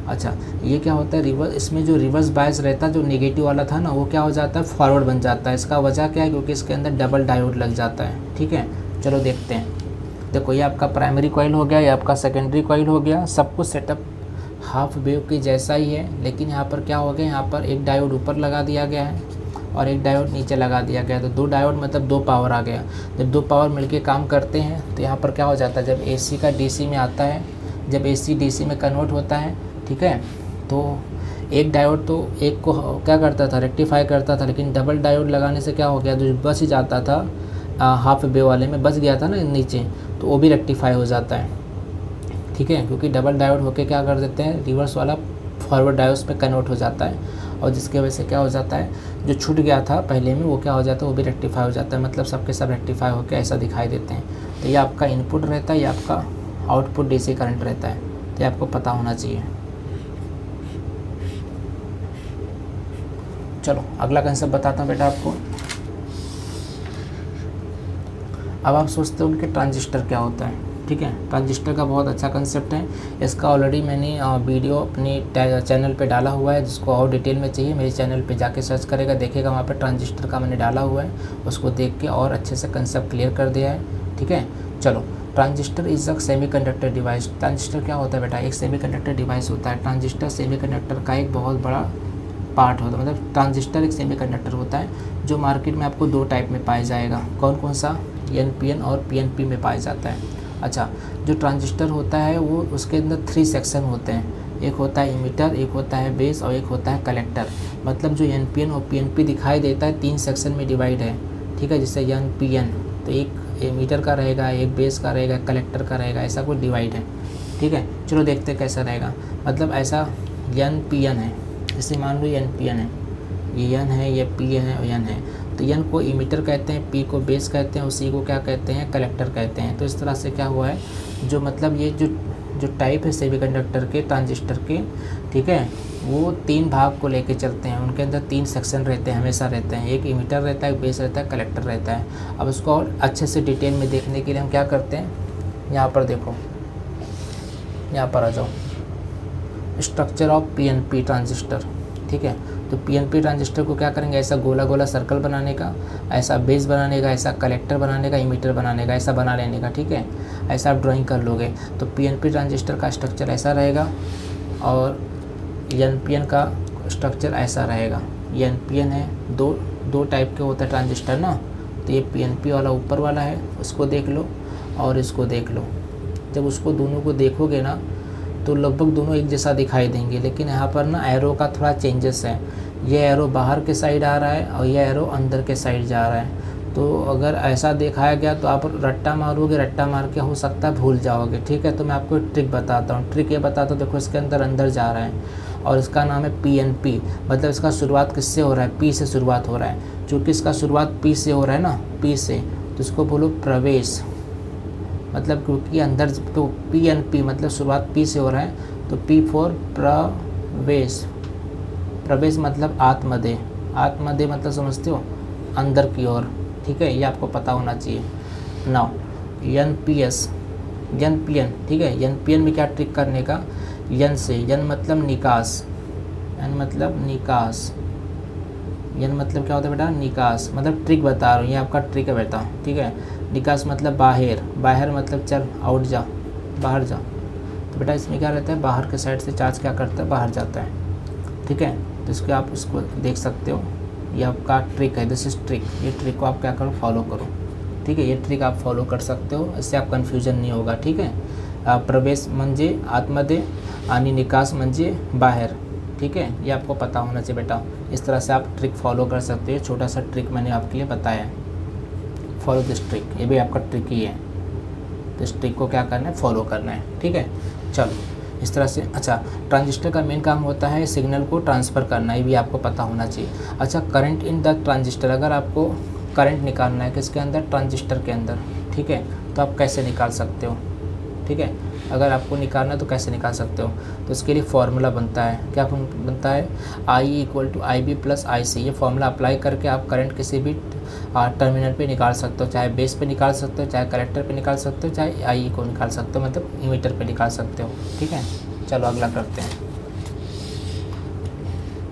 अच्छा, ये क्या होता है, रिवर्स, इसमें जो रिवर्स बायस रहता है, जो नेगेटिव वाला था ना, वो क्या हो जाता है, फॉरवर्ड बन जाता है। इसका वजह क्या है, क्योंकि इसके अंदर डबल डायोड लग जाता है, ठीक है। चलो देखते हैं। देखो ये आपका प्राइमरी कॉइल हो गया, ये आपका सेकेंडरी कॉइल हो गया, सब कुछ सेटअप हाफ वेव के जैसा ही है, लेकिन यहाँ पर क्या हो गया, यहाँ पर एक डायोड ऊपर लगा दिया गया है और एक डायोड नीचे लगा दिया गया। तो 2 डायोड मतलब 2 पावर आ गया। जब 2 पावर मिलके काम करते हैं तो यहाँ पर क्या हो जाता है, जब AC का DC में आता है, जब AC DC में कन्वर्ट होता है, ठीक है, तो एक डायोड तो एक को क्या करता था, रेक्टिफाई करता था, लेकिन डबल डायोड लगाने से क्या हो गया, जो बस ही जाता था हाफ वेव वाले में बच गया था ना नीचे, तो वो भी रेक्टिफाई हो जाता है, ठीक है, क्योंकि डबल डायोड होके क्या कर देते हैं, रिवर्स वाला फॉरवर्ड डायोड में कन्वर्ट हो जाता है, और जिसकी वजह से क्या हो जाता है, जो छूट गया था पहले में वो क्या हो जाता है, वो भी रेक्टिफाई हो जाता है, मतलब सबके सब रेक्टिफाई होकर ऐसा दिखाई देते हैं। तो ये आपका इनपुट रहता है, ये आपका आउटपुट DC करंट रहता है, तो ये आपको पता होना चाहिए। चलो अगला कंसेप्ट बताता हूँ बेटा आपको। अब आप सोचते हो कि ट्रांजिस्टर क्या होता है, ठीक है। ट्रांजिस्टर का बहुत अच्छा कंसेप्ट है, इसका ऑलरेडी मैंने वीडियो अपने चैनल पे डाला हुआ है, जिसको और डिटेल में चाहिए मेरे चैनल पे जाके सर्च करेगा, देखेगा वहाँ पे ट्रांजिस्टर का मैंने डाला हुआ है, उसको देख के और अच्छे से कंसेप्ट क्लियर कर दिया है, ठीक है। चलो, transistor is a semiconductor device. Transistor क्या होता है बेटा, एक सेमीकंडक्टर डिवाइस होता है। ट्रांजिस्टर सेमीकंडक्टर का एक बहुत बड़ा पार्ट होता है, मतलब ट्रांजिस्टर एक सेमीकंडक्टर होता है जो मार्केट में आपको 2 टाइप में पाया जाएगा। कौन कौन सा, NPN और PNP में पाया जाता है। अच्छा, जो ट्रांजिस्टर होता है वो उसके अंदर 3 सेक्शन होते हैं, एक होता है इमीटर, एक होता है बेस और एक होता है कलेक्टर। मतलब जो NPN और PNP दिखाई देता है 3 सेक्शन में डिवाइड है, ठीक है, जिससे NPN, तो एक इमीटर का रहेगा, एक बेस का रहेगा, कलेक्टर का रहेगा, ऐसा कुछ डिवाइड है, ठीक है। चलो देखते हैं कैसा रहेगा। मतलब ऐसा NPN है, जैसे मान लो NPN है, ये N है, ये P है और N है, तो N को इमीटर कहते हैं, P को बेस कहते हैं, उसी को क्या कहते हैं, कलेक्टर कहते हैं। तो इस तरह से क्या हुआ है, जो मतलब ये जो टाइप है सेमीकंडक्टर के, ट्रांजिस्टर के, ठीक है, वो 3 भाग को लेके चलते हैं, उनके अंदर 3 सेक्शन रहते हैं, हमेशा रहते हैं, एक इमीटर रहता है, एक बेस रहता है, कलेक्टर रहता है। अब उसको और अच्छे से डिटेल में देखने के लिए हम क्या करते हैं, यहाँ पर देखो, यहाँ पर आ जाओ, स्ट्रक्चर ऑफ PNP ट्रांजिस्टर, ठीक है। तो PNP ट्रांजिस्टर को क्या करेंगे, ऐसा गोला गोला सर्कल बनाने का, ऐसा बेस बनाने का, ऐसा कलेक्टर बनाने का, इमीटर बनाने का, ऐसा बना लेने का, ठीक है, ऐसा आप ड्राइंग कर लोगे। तो PNP ट्रांजिस्टर का स्ट्रक्चर ऐसा रहेगा और NPN का स्ट्रक्चर ऐसा रहेगा। ये NPN है, दो टाइप के होता है ट्रांजिस्टर ना, तो ये PNP वाला ऊपर वाला है, उसको देख लो और इसको देख लो। जब उसको दोनों को देखोगे ना तो लगभग दोनों एक जैसा दिखाई देंगे, लेकिन यहाँ पर ना एरो का थोड़ा चेंजेस है। ये एरो बाहर के साइड आ रहा है और ये एरो अंदर के साइड जा रहा है। तो अगर ऐसा दिखाया गया तो आप रट्टा मारोगे, रट्टा मार के हो सकता है भूल जाओगे। ठीक है, तो मैं आपको एक ट्रिक बताता हूँ। ट्रिक ये बताता हूँ, देखो इसके अंदर जा रहा है और इसका नाम है PNP, मतलब इसका शुरुआत किससे हो रहा है, P से शुरुआत हो रहा है। चूँकि इसका शुरुआत P से हो रहा है ना, P से, तो इसको बोलो प्रवेश, मतलब क्योंकि अंदर तो PNP मतलब शुरुआत P से हो रहा है, तो P फॉर प्रवेश। प्रवेश मतलब आत्मदेह, आत्मदेह मतलब समझते हो अंदर की ओर। ठीक है, ये आपको पता होना चाहिए। नाउ NPS, NPN, ठीक है, NPN में क्या ट्रिक करने का, यन से, यन मतलब निकास, यन मतलब निकास, यन मतलब क्या होता है बेटा, निकास, मतलब ट्रिक बता रहा हूँ, ये आपका ट्रिक है बेटा। ठीक है, निकास मतलब बाहर, बाहर मतलब चल आउट जा, बाहर जा। तो बेटा इसमें क्या रहता है, बाहर के साइड से चार्ज क्या करता है, बाहर जाता है। ठीक है, तो इसको आप इसको देख सकते हो, ये आपका ट्रिक है, दिस इज ट्रिक। ये ट्रिक को आप क्या करो, फॉलो करो। ठीक है, ये ट्रिक आप फॉलो कर सकते हो, इससे आप कन्फ्यूजन नहीं होगा। ठीक है, प्रवेश म्हणजे आतमध्ये आणि निकास म्हणजे बाहर। ठीक है, ये आपको पता होना चाहिए बेटा। इस तरह से आप ट्रिक फॉलो कर सकते हो। छोटा सा ट्रिक मैंने आपके लिए बताया है, फॉलो दिस ट्रिक, ये भी आपका ट्रिक ही है। तो इस ट्रिक को क्या करना है, फॉलो करना है। ठीक है, चलो इस तरह से। अच्छा, ट्रांजिस्टर का मेन काम होता है सिग्नल को ट्रांसफ़र करना, ये भी आपको पता होना चाहिए। अच्छा, करंट इन द ट्रांजिस्टर, अगर आपको करंट निकालना है किसके अंदर, ट्रांजिस्टर के अंदर। ठीक है, तो आप कैसे निकाल सकते हो। ठीक है, अगर आपको निकालना है तो कैसे निकाल सकते हो, तो इसके लिए फॉर्मूला बनता है, क्या बनता है, I = IB + IC। ये फॉर्मूला अप्लाई करके आप करंट किसी भी टर्मिनल पे निकाल सकते हो, चाहे बेस पे निकाल सकते हो, चाहे कलेक्टर पे निकाल सकते हो, चाहे IE को निकाल सकते हो, मतलब इमीटर पे निकाल सकते हो। ठीक है, चलो अगला करते हैं।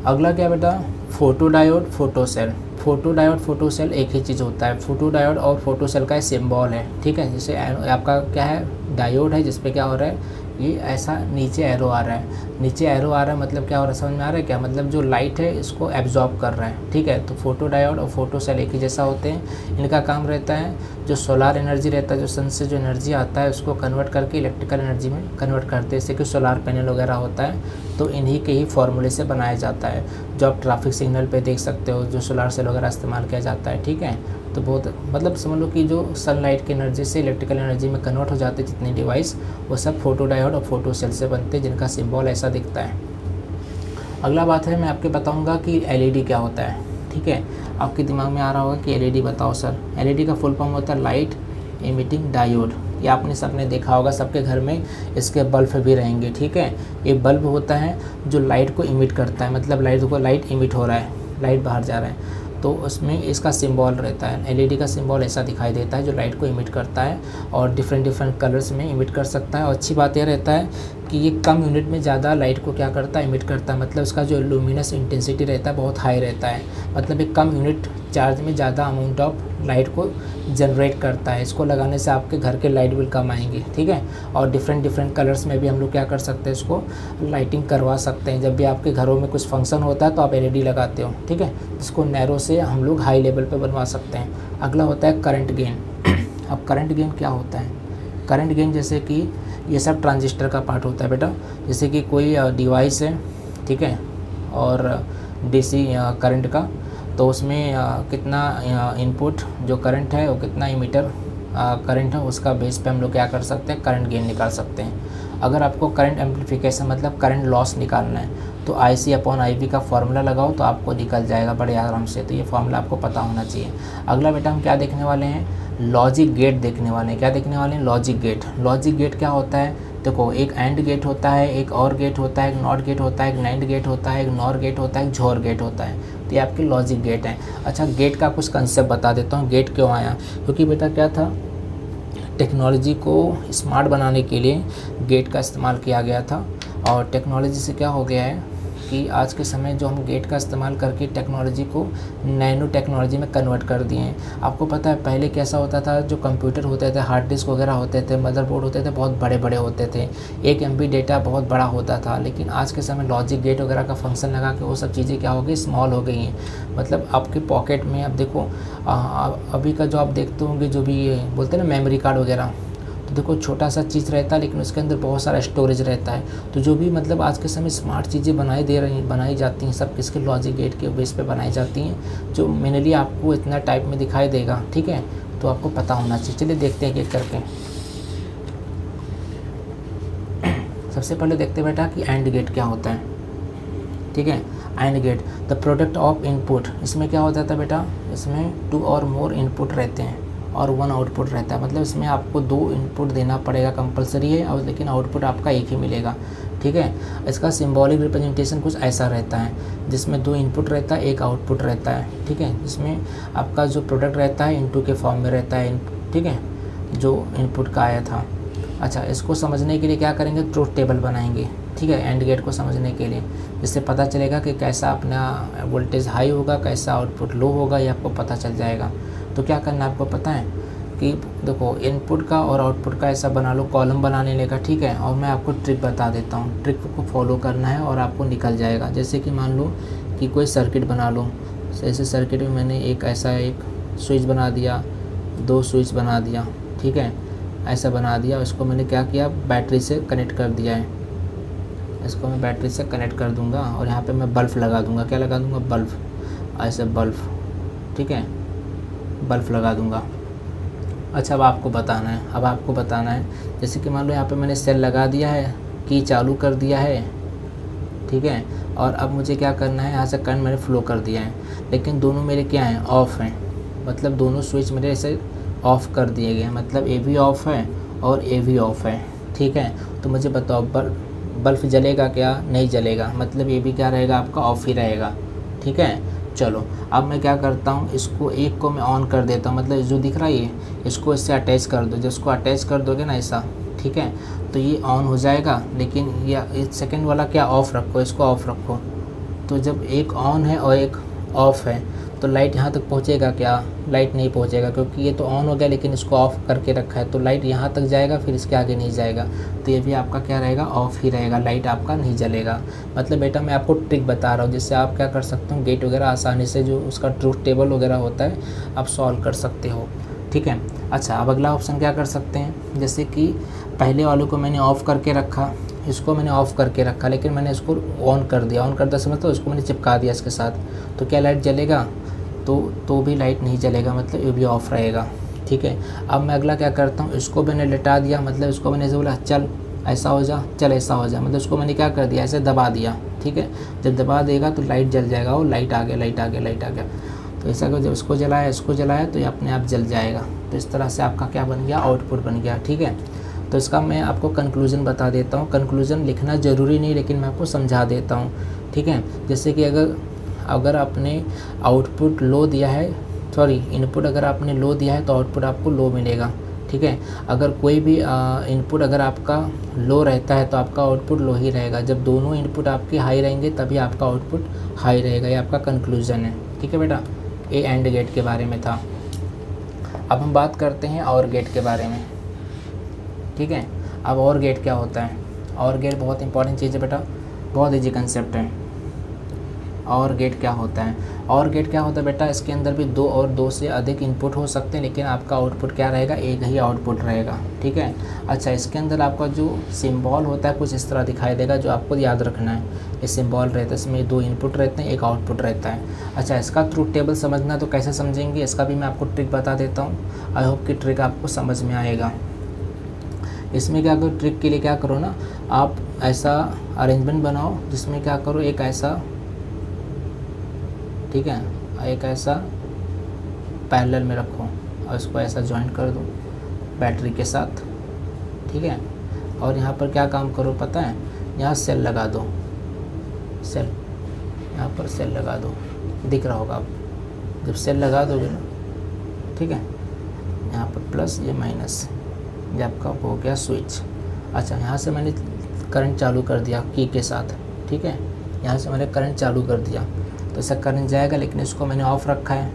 अगला क्या बेटा, photo diode, photo cell. Photo diode, photo cell एक ही चीज़ होता है। फोटो डायोड और फोटो सेल का सिंबल है। ठीक है, जैसे आपका क्या है, डायोड है, जिसपे क्या हो रहा है, ये ऐसा नीचे एरो आ रहा है, नीचे एरो आ रहा है, मतलब क्या हो रहा है, समझ में आ रहा है क्या, मतलब जो लाइट है इसको एब्जॉर्ब कर रहा है। ठीक है, तो फोटो डायोड और फोटो सेल एक ही जैसा होते हैं। इनका काम रहता है, जो सोलार एनर्जी रहता है, जो सन से जो एनर्जी आता है उसको कन्वर्ट करके इलेक्ट्रिकल एनर्जी में कन्वर्ट करते हैं, जैसे कि सोलार पैनल वगैरह होता है, तो इन्हीं के ही फॉर्मूले से बनाया जाता है, जो आप ट्रैफिक सिग्नल पे देख सकते हो, जो सोलार सेल वगैरह इस्तेमाल किया जाता है। ठीक है, तो बहुत मतलब समझ लो कि जो सनलाइट की एनर्जी से इलेक्ट्रिकल एनर्जी में कन्वर्ट हो जाते हैं जितने डिवाइस, वो सब फोटो डायोड और फोटो सेल से बनते हैं, जिनका सिंबल ऐसा दिखता है। अगला बात है, मैं आपके बताऊंगा कि LED क्या होता है। ठीक है, आपके दिमाग में आ रहा होगा कि LED बताओ सर। LED का फुल फॉर्म होता है लाइट इमिटिंग डायोड। ये आपने सबने देखा होगा, सबके घर में इसके बल्ब भी रहेंगे। ठीक है, ये बल्ब होता है जो लाइट को इमिट करता है, मतलब लाइट इमिट हो रहा है, लाइट बाहर जा रहा है, तो उसमें इसका सिंबल रहता है। LED का सिंबल ऐसा दिखाई देता है, जो लाइट को इमिट करता है और डिफरेंट कलर्स में इमिट कर सकता है। और अच्छी बात यह रहता है कि ये कम यूनिट में ज़्यादा लाइट को क्या करता है, इमिट करता है, मतलब इसका जो लुमिनस इंटेंसिटी रहता है बहुत हाई रहता है, मतलब एक कम यूनिट चार्ज में ज़्यादा अमाउंट ऑफ लाइट को जनरेट करता है। इसको लगाने से आपके घर के लाइट बिल कम आएंगे। ठीक है, और डिफरेंट कलर्स में भी हम लोग क्या कर सकते हैं, इसको लाइटिंग करवा सकते हैं। जब भी आपके घरों में कुछ फंक्शन होता है तो आप LED लगाते हो। ठीक है, इसको नैरो से हम लोग हाई लेवल पे बनवा सकते हैं। अगला होता है करंट गेन। अब करंट गेन क्या होता है, करंट गेन जैसे कि ये सब ट्रांजिस्टर का पार्ट होता है बेटा। जैसे कि कोई डिवाइस है, ठीक है, और DC करंट का, तो उसमें कितना इनपुट जो करंट है वो कितना इमीटर करंट है, उसका बेस पे हम लोग क्या कर सकते हैं, करंट गेन निकाल सकते हैं। अगर आपको करंट एम्प्लीफिकेशन मतलब करंट लॉस निकालना है तो IC/IB का फार्मूला लगाओ तो आपको निकल जाएगा बड़े आराम से। तो ये फार्मूला आपको पता होना चाहिए। अगला बेटा हम क्या देखने वाले हैं, लॉजिक गेट देखने वाले हैं। क्या देखने वाले हैं, लॉजिक गेट। लॉजिक गेट क्या होता है, देखो एक एंड गेट होता है, एक और गेट होता है, एक नॉट गेट होता है, एक नाइंड गेट होता है, एक नॉर गेट होता है, एक झोर गेट होता है। तो ये आपके लॉजिक गेट हैं। अच्छा, गेट का कुछ कंसेप्ट बता देता हूँ, गेट क्यों आया, क्योंकि बेटा क्या था, टेक्नोलॉजी को स्मार्ट बनाने के लिए गेट का इस्तेमाल किया गया था। और टेक्नोलॉजी से क्या हो गया है कि आज के समय जो हम गेट का इस्तेमाल करके टेक्नोलॉजी को नैनो टेक्नोलॉजी में कन्वर्ट कर दिए हैं। आपको पता है पहले कैसा होता था, जो कंप्यूटर होते थे, हार्ड डिस्क वगैरह होते थे, मदरबोर्ड होते थे, बहुत बड़े बड़े होते थे, 1 MB डेटा बहुत बड़ा होता था। लेकिन आज के समय लॉजिक गेट वगैरह का फंक्शन लगा के वो सब चीज़ें क्या हो गई, स्मॉल हो गई हैं। मतलब आपके पॉकेट में, अब देखो अभी का जो आप देखते होंगे, जो भी बोलते हैं ना मेमोरी कार्ड वगैरह, तो देखो छोटा सा चीज़ रहता है लेकिन उसके अंदर बहुत सारा स्टोरेज रहता है। तो जो भी मतलब आज के समय स्मार्ट चीज़ें बनाई जाती हैं सब किसके लॉजिक गेट के बेस पे बनाई जाती हैं, जो मेनली आपको इतना टाइप में दिखाई देगा, ठीक है। तो आपको पता होना चाहिए। चलिए देखते हैं एक करके। सबसे पहले देखते हैं बेटा कि एंड गेट क्या होता है, ठीक है। And get the product of input, इसमें क्या हो जाता है बेटा, इसमें 2 और मोर इनपुट रहते हैं और 1 आउटपुट रहता है। मतलब इसमें आपको 2 इनपुट देना पड़ेगा कंपलसरी है, और लेकिन आउटपुट आपका एक ही मिलेगा, ठीक है। इसका सिंबॉलिक रिप्रेजेंटेशन कुछ ऐसा रहता है जिसमें 2 इनपुट रहता है, 1 आउटपुट रहता है, ठीक है। जिसमें आपका जो प्रोडक्ट रहता है इनटू के फॉर्म में रहता है, ठीक है, जो इनपुट का आया था। अच्छा, इसको समझने के लिए क्या करेंगे, ट्रूथ टेबल बनाएंगे, ठीक है, एंड गेट को समझने के लिए, जिससे पता चलेगा कि कैसा अपना वोल्टेज हाई होगा, कैसा आउटपुट लो होगा, ये आपको पता चल जाएगा। तो क्या करना आपको पता है कि देखो इनपुट का और आउटपुट का ऐसा बना लो, कॉलम बनाने लेगा, ठीक है। और मैं आपको ट्रिक बता देता हूँ, ट्रिक को फॉलो करना है और आपको निकल जाएगा। जैसे कि मान लो कि कोई सर्किट बना लो, ऐसे सर्किट में मैंने एक ऐसा एक स्विच बना दिया, 2 स्विच बना दिया, ठीक है, ऐसा बना दिया। इसको मैंने क्या किया, बैटरी से कनेक्ट कर दिया है, इसको मैं बैटरी से कनेक्ट कर दूंगा और यहाँ पे मैं बल्ब लगा दूंगा, क्या लगा दूंगा, बल्ब, ऐसे बल्ब, ठीक है, बल्ब लगा दूंगा। अच्छा, अब आपको बताना है, जैसे कि मान लो यहाँ पे मैंने सेल लगा दिया है, की चालू कर दिया है, ठीक है। और अब मुझे क्या करना है, यहाँ से करंट मैंने फ्लो कर दिया है, लेकिन दोनों मेरे क्या हैं, ऑफ हैं। मतलब दोनों स्विच मेरे ऐसे ऑफ़ कर दिए गए हैं, मतलब ए भी ऑफ़ है और ए भी ऑफ़ है, ठीक है। तो मुझे बताओ बल्ब जलेगा क्या, नहीं जलेगा, मतलब ये भी क्या रहेगा आपका, ऑफ ही रहेगा, ठीक है। चलो अब मैं क्या करता हूँ, इसको एक को मैं ऑन कर देता हूँ, मतलब जो दिख रहा है ये, इसको इससे अटैच कर दो। जब इसको अटैच कर दोगे ना ऐसा, ठीक है, तो ये ऑन हो जाएगा। लेकिन ये सेकंड वाला क्या, ऑफ़ रखो, इसको ऑफ़ रखो। तो जब एक ऑन है और एक ऑफ़ है तो लाइट यहाँ तक पहुँचेगा क्या, लाइट नहीं पहुँचेगा, क्योंकि ये तो ऑन हो गया लेकिन इसको ऑफ़ करके रखा है, तो लाइट यहाँ तक जाएगा, फिर इसके आगे नहीं जाएगा। तो ये भी आपका क्या रहेगा, ऑफ़ ही रहेगा, लाइट आपका नहीं जलेगा। मतलब बेटा मैं आपको ट्रिक बता रहा हूँ जिससे आप क्या कर सकते हो, गेट वगैरह आसानी से जो उसका ट्रूथ टेबल वगैरह होता है आप सॉल्व कर सकते हो, ठीक है। अच्छा, अब अगला ऑप्शन क्या कर सकते हैं, जैसे कि पहले वालों को मैंने ऑफ़ करके रखा, इसको मैंने ऑफ़ करके रखा, लेकिन मैंने इसको ऑन कर दिया समझ, तो इसको मैंने चिपका दिया इसके साथ, तो क्या लाइट जलेगा, तो भी लाइट नहीं जलेगा, मतलब ये भी ऑफ़ रहेगा, ठीक है। अब मैं अगला क्या करता हूँ, इसको मैंने लिटा दिया, मतलब इसको मैंने ऐसे बोला चल ऐसा हो जा, चल ऐसा हो जा, मतलब इसको मैंने क्या कर दिया, ऐसे दबा दिया, ठीक है। जब दबा देगा तो लाइट जल जाएगा, वो लाइट आ गया। तो ऐसा कर, जब इसको जलाया तो ये अपने आप जल जाएगा। तो इस तरह से आपका क्या बन गया, आउटपुट बन गया, ठीक है। तो इसका मैं आपको कंक्लूजन बता देता हूँ। कंक्लूजन लिखना ज़रूरी नहीं, लेकिन मैं आपको समझा देता हूँ, ठीक है। जैसे कि अगर आपने आउटपुट लो दिया है, इनपुट अगर आपने लो दिया है तो आउटपुट आपको लो मिलेगा, ठीक है। अगर कोई भी इनपुट अगर आपका लो रहता है तो आपका आउटपुट लो ही रहेगा। जब दोनों इनपुट आपके हाई रहेंगे तभी आपका आउटपुट हाई रहेगा। ये आपका कंक्लूजन है, ठीक है बेटा। ये एंड गेट के बारे में था। अब हम बात करते हैं और गेट के बारे में, ठीक है। अब और गेट क्या होता है, और गेट बहुत इंपॉर्टेंट चीज़ है बेटा, बहुत ईजी कंसेप्ट है। और गेट क्या होता है, और गेट क्या होता है बेटा, इसके अंदर भी 2 और 2 से अधिक इनपुट हो सकते हैं, लेकिन आपका आउटपुट क्या रहेगा, एक ही आउटपुट रहेगा, ठीक है। अच्छा, इसके अंदर आपका जो सिंबल होता है कुछ इस तरह दिखाई देगा, जो आपको याद रखना है। ये सिंबल रहता है, इसमें 2 इनपुट रहते हैं, एक आउटपुट रहता है। अच्छा, इसका ट्रूथ टेबल समझना तो कैसे समझेंगे, इसका भी मैं आपको ट्रिक बता देता हूँ। आई होप कि ट्रिक आपको समझ में आएगा। इसमें क्या करो, ट्रिक के लिए क्या करो ना, आप ऐसा अरेंजमेंट बनाओ जिसमें क्या करो, एक ऐसा, ठीक है, एक ऐसा पैरेलल में रखो और इसको ऐसा जॉइंट कर दो बैटरी के साथ, ठीक है। और यहाँ पर क्या काम करो पता है, यहाँ सेल लगा दो, सेल, यहाँ पर सेल लगा दो, दिख रहा होगा आप। जब सेल लगा दोगे ना, ठीक है, यहाँ पर प्लस ये माइनस, ये आपका हो गया स्विच। अच्छा, यहाँ से मैंने करंट चालू कर दिया की के साथ, ठीक है, यहाँ से मैंने करंट चालू कर दिया तो इसका करंट जाएगा, लेकिन इसको मैंने ऑफ़ रखा है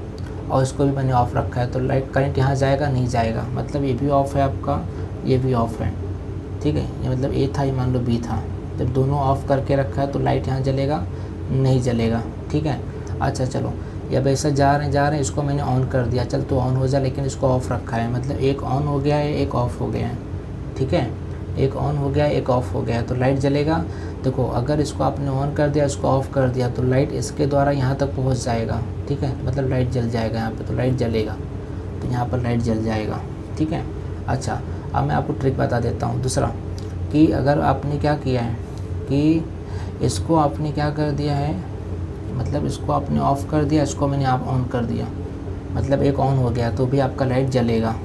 और इसको भी मैंने ऑफ़ रखा है, तो लाइट करंट यहाँ जाएगा नहीं जाएगा, मतलब ये भी ऑफ़ है आपका, ये भी ऑफ़ है, ठीक है। ये मतलब ए था, ये मान लो बी था। जब दोनों ऑफ़ करके रखा है तो लाइट यहाँ जलेगा नहीं जलेगा, ठीक है। अच्छा चलो, अब ऐसा जा रहे हैं, इसको मैंने ऑन कर दिया, चल तो ऑन हो जा, लेकिन इसको ऑफ़ रखा है, मतलब एक ऑन हो गया है एक ऑफ़ हो गया है, ठीक है, एक ऑन हो गया एक ऑफ़ हो गया, तो लाइट जलेगा। देखो अगर इसको आपने ऑन कर दिया, इसको ऑफ़ कर दिया, तो लाइट इसके द्वारा यहाँ तक पहुँच जाएगा, ठीक है, मतलब लाइट जल जाएगा यहाँ पे, तो लाइट जलेगा, तो यहाँ पर लाइट जल जाएगा, ठीक है। अच्छा, अब मैं आपको ट्रिक बता देता हूँ दूसरा, कि अगर आपने क्या किया है कि इसको आपने क्या कर दिया है, मतलब इसको आपने ऑफ़ कर दिया, इसको मैंने आप ऑन कर दिया, मतलब एक ऑन हो गया, तो भी आपका लाइट जलेगा,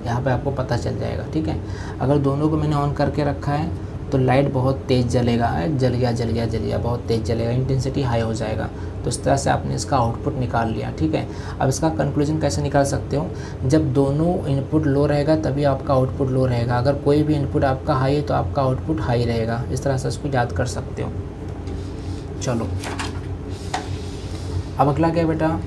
यहाँ पे आपको पता चल जाएगा, ठीक है। अगर दोनों को मैंने ऑन करके रखा है तो लाइट बहुत तेज़ जलेगा, जल गया, बहुत तेज़ जलेगा, इंटेंसिटी हाई हो जाएगा। तो इस तरह से आपने इसका आउटपुट निकाल लिया, ठीक है। अब इसका कंक्लूजन कैसे निकाल सकते हो, जब दोनों इनपुट लो रहेगा तभी आपका आउटपुट लो रहेगा, अगर कोई भी इनपुट आपका हाई है तो आपका आउटपुट हाई रहेगा। इस तरह से इसको याद कर सकते हो। चलो अब अगला क्या है बेटा,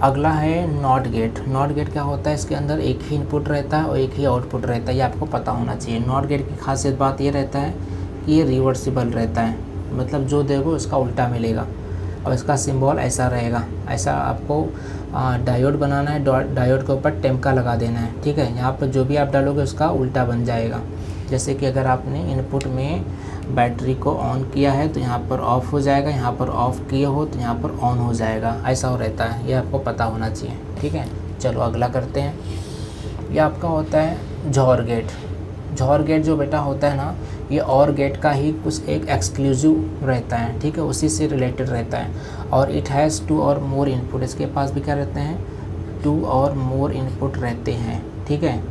अगला है नॉट गेट। नॉट गेट क्या होता है, इसके अंदर एक ही इनपुट रहता है और एक ही आउटपुट रहता है, ये आपको पता होना चाहिए। नॉट गेट की खासियत बात ये रहता है कि ये रिवर्सिबल रहता है, मतलब जो देखो उसका उल्टा मिलेगा, और इसका सिंबल ऐसा रहेगा। ऐसा आपको डायोड बनाना है, डायोड के ऊपर टेम्का लगा देना है, ठीक है। यहाँ पर जो भी आप डालोगे उसका उल्टा बन जाएगा। जैसे कि अगर आपने इनपुट में बैटरी को ऑन किया है तो यहाँ पर ऑफ़ हो जाएगा, यहाँ पर ऑफ़ किए हो तो यहाँ पर ऑन हो जाएगा, ऐसा हो रहता है, ये आपको पता होना चाहिए, ठीक है। चलो अगला करते हैं। ये आपका होता है जॉर गेट। जॉर गेट जो बेटा होता है ना, ये और गेट का ही कुछ एक एक्सक्लूसिव रहता है, ठीक है, उसी से रिलेटेड रहता है। और इट हैज़ 2 और मोर इनपुट, इसके पास भी क्या रहते हैं, 2 और मोर इनपुट रहते हैं, ठीक है।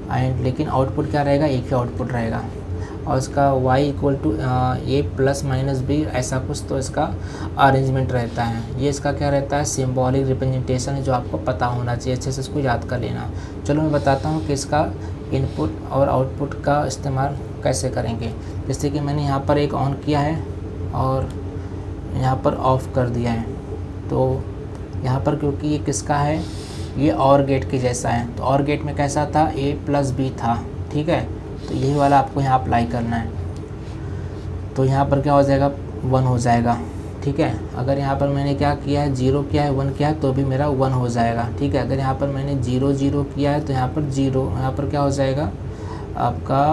एंड लेकिन आउटपुट क्या रहेगा, एक ही आउटपुट रहेगा। और इसका y equal to a plus minus b, ऐसा कुछ तो इसका अरेंजमेंट रहता है। ये इसका क्या रहता है, सिम्बॉलिक रिप्रेजेंटेशन है, जो आपको पता होना चाहिए, अच्छे से इसको याद कर लेना। चलो मैं बताता हूँ कि इसका इनपुट और आउटपुट का इस्तेमाल कैसे करेंगे। जैसे कि मैंने यहाँ पर एक ऑन किया है और यहाँ पर ऑफ़ कर दिया है, तो यहाँ पर क्योंकि ये किसका है, ये और गेट के जैसा है, तो और गेट में कैसा था, a प्लस b था, ठीक है। तो यही वाला आपको यहाँ अप्लाई करना है, तो यहाँ पर क्या हो जाएगा, 1 हो जाएगा, ठीक है। अगर यहाँ पर मैंने क्या किया है, 0 किया है, 1 किया है, तो भी मेरा 1 हो जाएगा, ठीक है। अगर यहाँ पर मैंने 0 0 किया है तो यहाँ पर 0, यहाँ पर क्या हो जाएगा आपका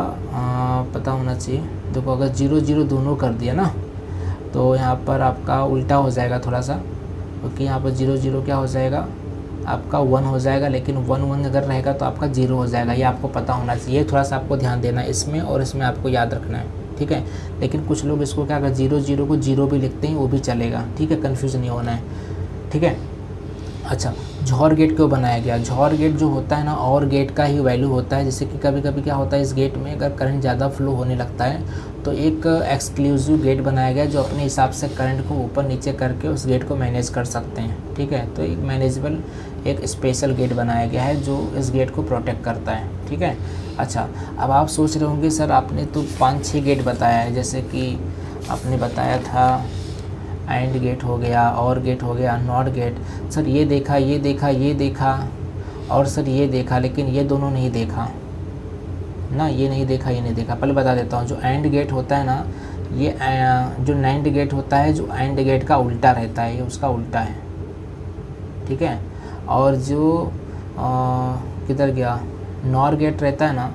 पता होना चाहिए। देखो अगर 0 0 दोनों कर दिया ना, तो यहाँ पर आपका उल्टा हो जाएगा थोड़ा सा, क्योंकि यहाँ पर 0 0 क्या हो जाएगा आपका 1 हो जाएगा, लेकिन 1 1 अगर रहेगा तो आपका 0 हो जाएगा, ये आपको पता होना चाहिए। थोड़ा सा आपको ध्यान देना है इसमें, और इसमें आपको याद रखना है, ठीक है। लेकिन कुछ लोग इसको क्या, अगर 0 0 को 0 भी लिखते हैं वो भी चलेगा, ठीक है, कन्फ्यूज़ नहीं होना है, ठीक है। अच्छा, जॉर गेट क्यों बनाया गया, जॉर गेट जो होता है ना, और गेट का ही वैल्यू होता है। जैसे कि कभी कभी क्या होता है, इस गेट में अगर करंट ज़्यादा फ्लो होने लगता है तो एक एक्सक्लूसिव गेट बनाया गया, जो अपने हिसाब से करंट को ऊपर नीचे करके उस गेट को मैनेज कर सकते हैं, ठीक है। तो एक मैनेजेबल एक स्पेशल गेट बनाया गया है जो इस गेट को प्रोटेक्ट करता है, ठीक है। अच्छा, अब आप सोच रहे होंगे सर आपने तो 5-6 गेट बताया है, जैसे कि आपने बताया था एंड गेट हो गया, और गेट हो गया, नॉट गेट। सर ये देखा, ये देखा, ये देखा, और सर ये देखा, लेकिन ये दोनों नहीं देखा ना, ये नहीं देखा, ये नहीं देखा। पहले बता देता हूँ, जो एंड गेट होता है ना, ये जो नैंड गेट होता है, जो एंड गेट का उल्टा रहता है, ये उसका उल्टा है, ठीक है। और जो किधर गया, नॉर गेट रहता है ना,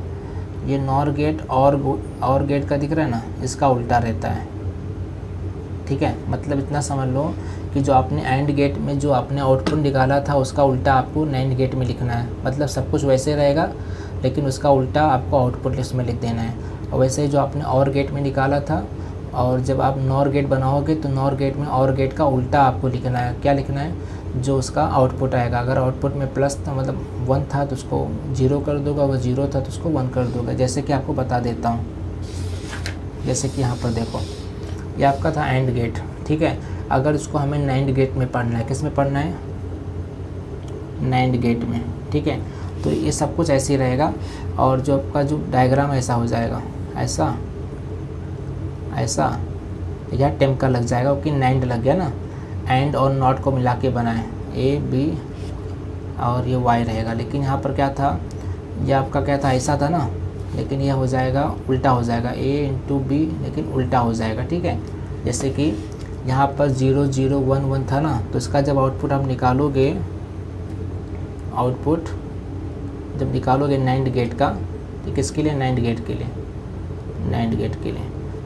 ये नॉर गेट और गेट का दिख रहा है ना, इसका उल्टा रहता है, ठीक है। मतलब इतना समझ लो कि जो आपने एंड गेट में जो आपने आउटपुट निकाला था उसका उल्टा आपको नैंड गेट में लिखना है। मतलब सब कुछ वैसे रहेगा, लेकिन उसका उल्टा आपको आउटपुट लिस्ट में लिख देना है। और वैसे ही जो आपने और गेट में निकाला था, और जब आप नॉर गेट बनाओगे तो नॉर गेट में और गेट का उल्टा आपको लिखना है। क्या लिखना है, जो उसका आउटपुट आएगा। अगर आउटपुट में प्लस था, मतलब 1 था, तो उसको 0 कर दोगे, अगर 0 था तो उसको 1 कर दोगे। जैसे कि आपको बता देता हूँ, जैसे कि यहाँ पर देखो, ये आपका था एंड गेट, ठीक है। अगर इसको हमें नैंड गेट में पढ़ना है, किस में पढ़ना है, नैंड गेट में, ठीक है। तो ये सब कुछ ऐसे ही रहेगा, और जो आपका जो डायग्राम ऐसा हो जाएगा, ऐसा ऐसा, या टेम्का लग जाएगा, क्योंकि नैंड लग गया ना, एंड और नॉट को मिला के बनाए, ए बी और ये वाई रहेगा। लेकिन यहाँ पर क्या था, ये आपका क्या था, ऐसा था ना, लेकिन यह हो जाएगा उल्टा हो जाएगा, ए इंटू बी, लेकिन उल्टा हो जाएगा, ठीक है। जैसे कि यहाँ पर 0 0 1 1 था ना, तो इसका जब आउटपुट आप निकालोगे, आउटपुट जब निकालोगे नैंड गेट का, ये किसके लिए, नाइट गेट के लिए, नाइट गेट के लिए।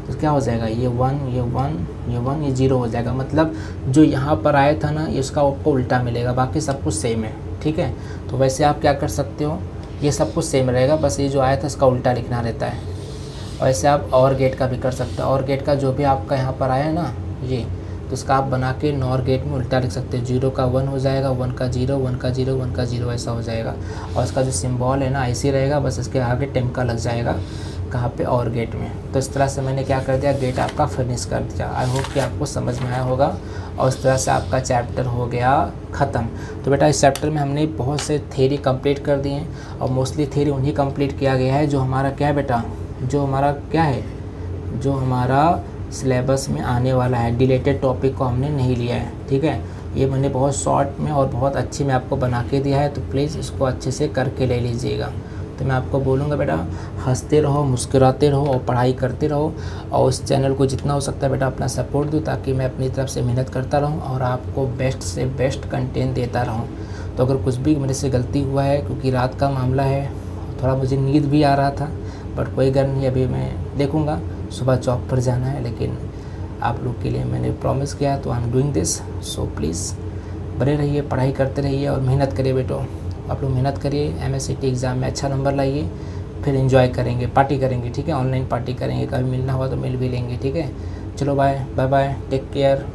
तो क्या हो जाएगा, ये 1 ये 1 ये 1 ये 0 हो जाएगा। मतलब जो यहाँ पर आया था ना, ये उसका आपको उल्टा मिलेगा, बाकी सब कुछ सेम है, ठीक है। तो वैसे आप क्या कर सकते हो, ये सब कुछ सेम रहेगा, बस ये जो आया था इसका उल्टा लिखना रहता है। वैसे आप और गेट का भी कर सकते हो, और गेट का जो भी आपका यहाँ पर आया है ना ये, तो इसका आप बना के नॉर गेट में उल्टा लिख सकते हो। 0 का 1 हो जाएगा, 1 का 0, 1 का 0, 1 का 0 ऐसा हो जाएगा। और इसका जो सिंबल है ना ऐसे रहेगा, बस इसके आगे टिमका लग जाएगा, कहाँ पे, और गेट में। तो इस तरह से मैंने क्या कर दिया, गेट आपका फिनिश कर दिया। आई होप कि आपको समझ में आया होगा, और इस तरह से आपका चैप्टर हो गया ख़त्म। तो बेटा इस चैप्टर में हमने बहुत से थ्योरी कंप्लीट कर दिए हैं, और मोस्टली थ्योरी उन्हीं कंप्लीट किया गया है जो हमारा क्या है बेटा, जो हमारा क्या है, जो हमारा सिलेबस में आने वाला है। डिलेटेड टॉपिक को हमने नहीं लिया है, ठीक है। ये मैंने बहुत शॉर्ट में और बहुत अच्छी में आपको बना के दिया है, तो प्लीज़ इसको अच्छे से करके ले लीजिएगा। तो मैं आपको बोलूँगा बेटा, हंसते रहो, मुस्कुराते रहो और पढ़ाई करते रहो, और उस चैनल को जितना हो सकता है बेटा अपना सपोर्ट दो, ताकि मैं अपनी तरफ से मेहनत करता रहूँ और आपको बेस्ट से बेस्ट कंटेंट देता रहूँ। तो अगर कुछ भी मेरे से गलती हुआ है, क्योंकि रात का मामला है, थोड़ा मुझे नींद भी आ रहा था, बट कोई गल नहीं, अभी मैं देखूँगा, सुबह जॉब पर जाना है, लेकिन आप लोग के लिए मैंने प्रॉमिस किया, तो I am doing this. So please बने रहिए, पढ़ाई करते रहिए और मेहनत करिए बेटो। आप लोग मेहनत करिए, MSCT एग्ज़ाम में अच्छा नंबर लाइए, फिर एंजॉय करेंगे, पार्टी करेंगे, ठीक है। ऑनलाइन पार्टी करेंगे, कभी मिलना हुआ तो मिल भी लेंगे, ठीक है। चलो bye bye bye, take care.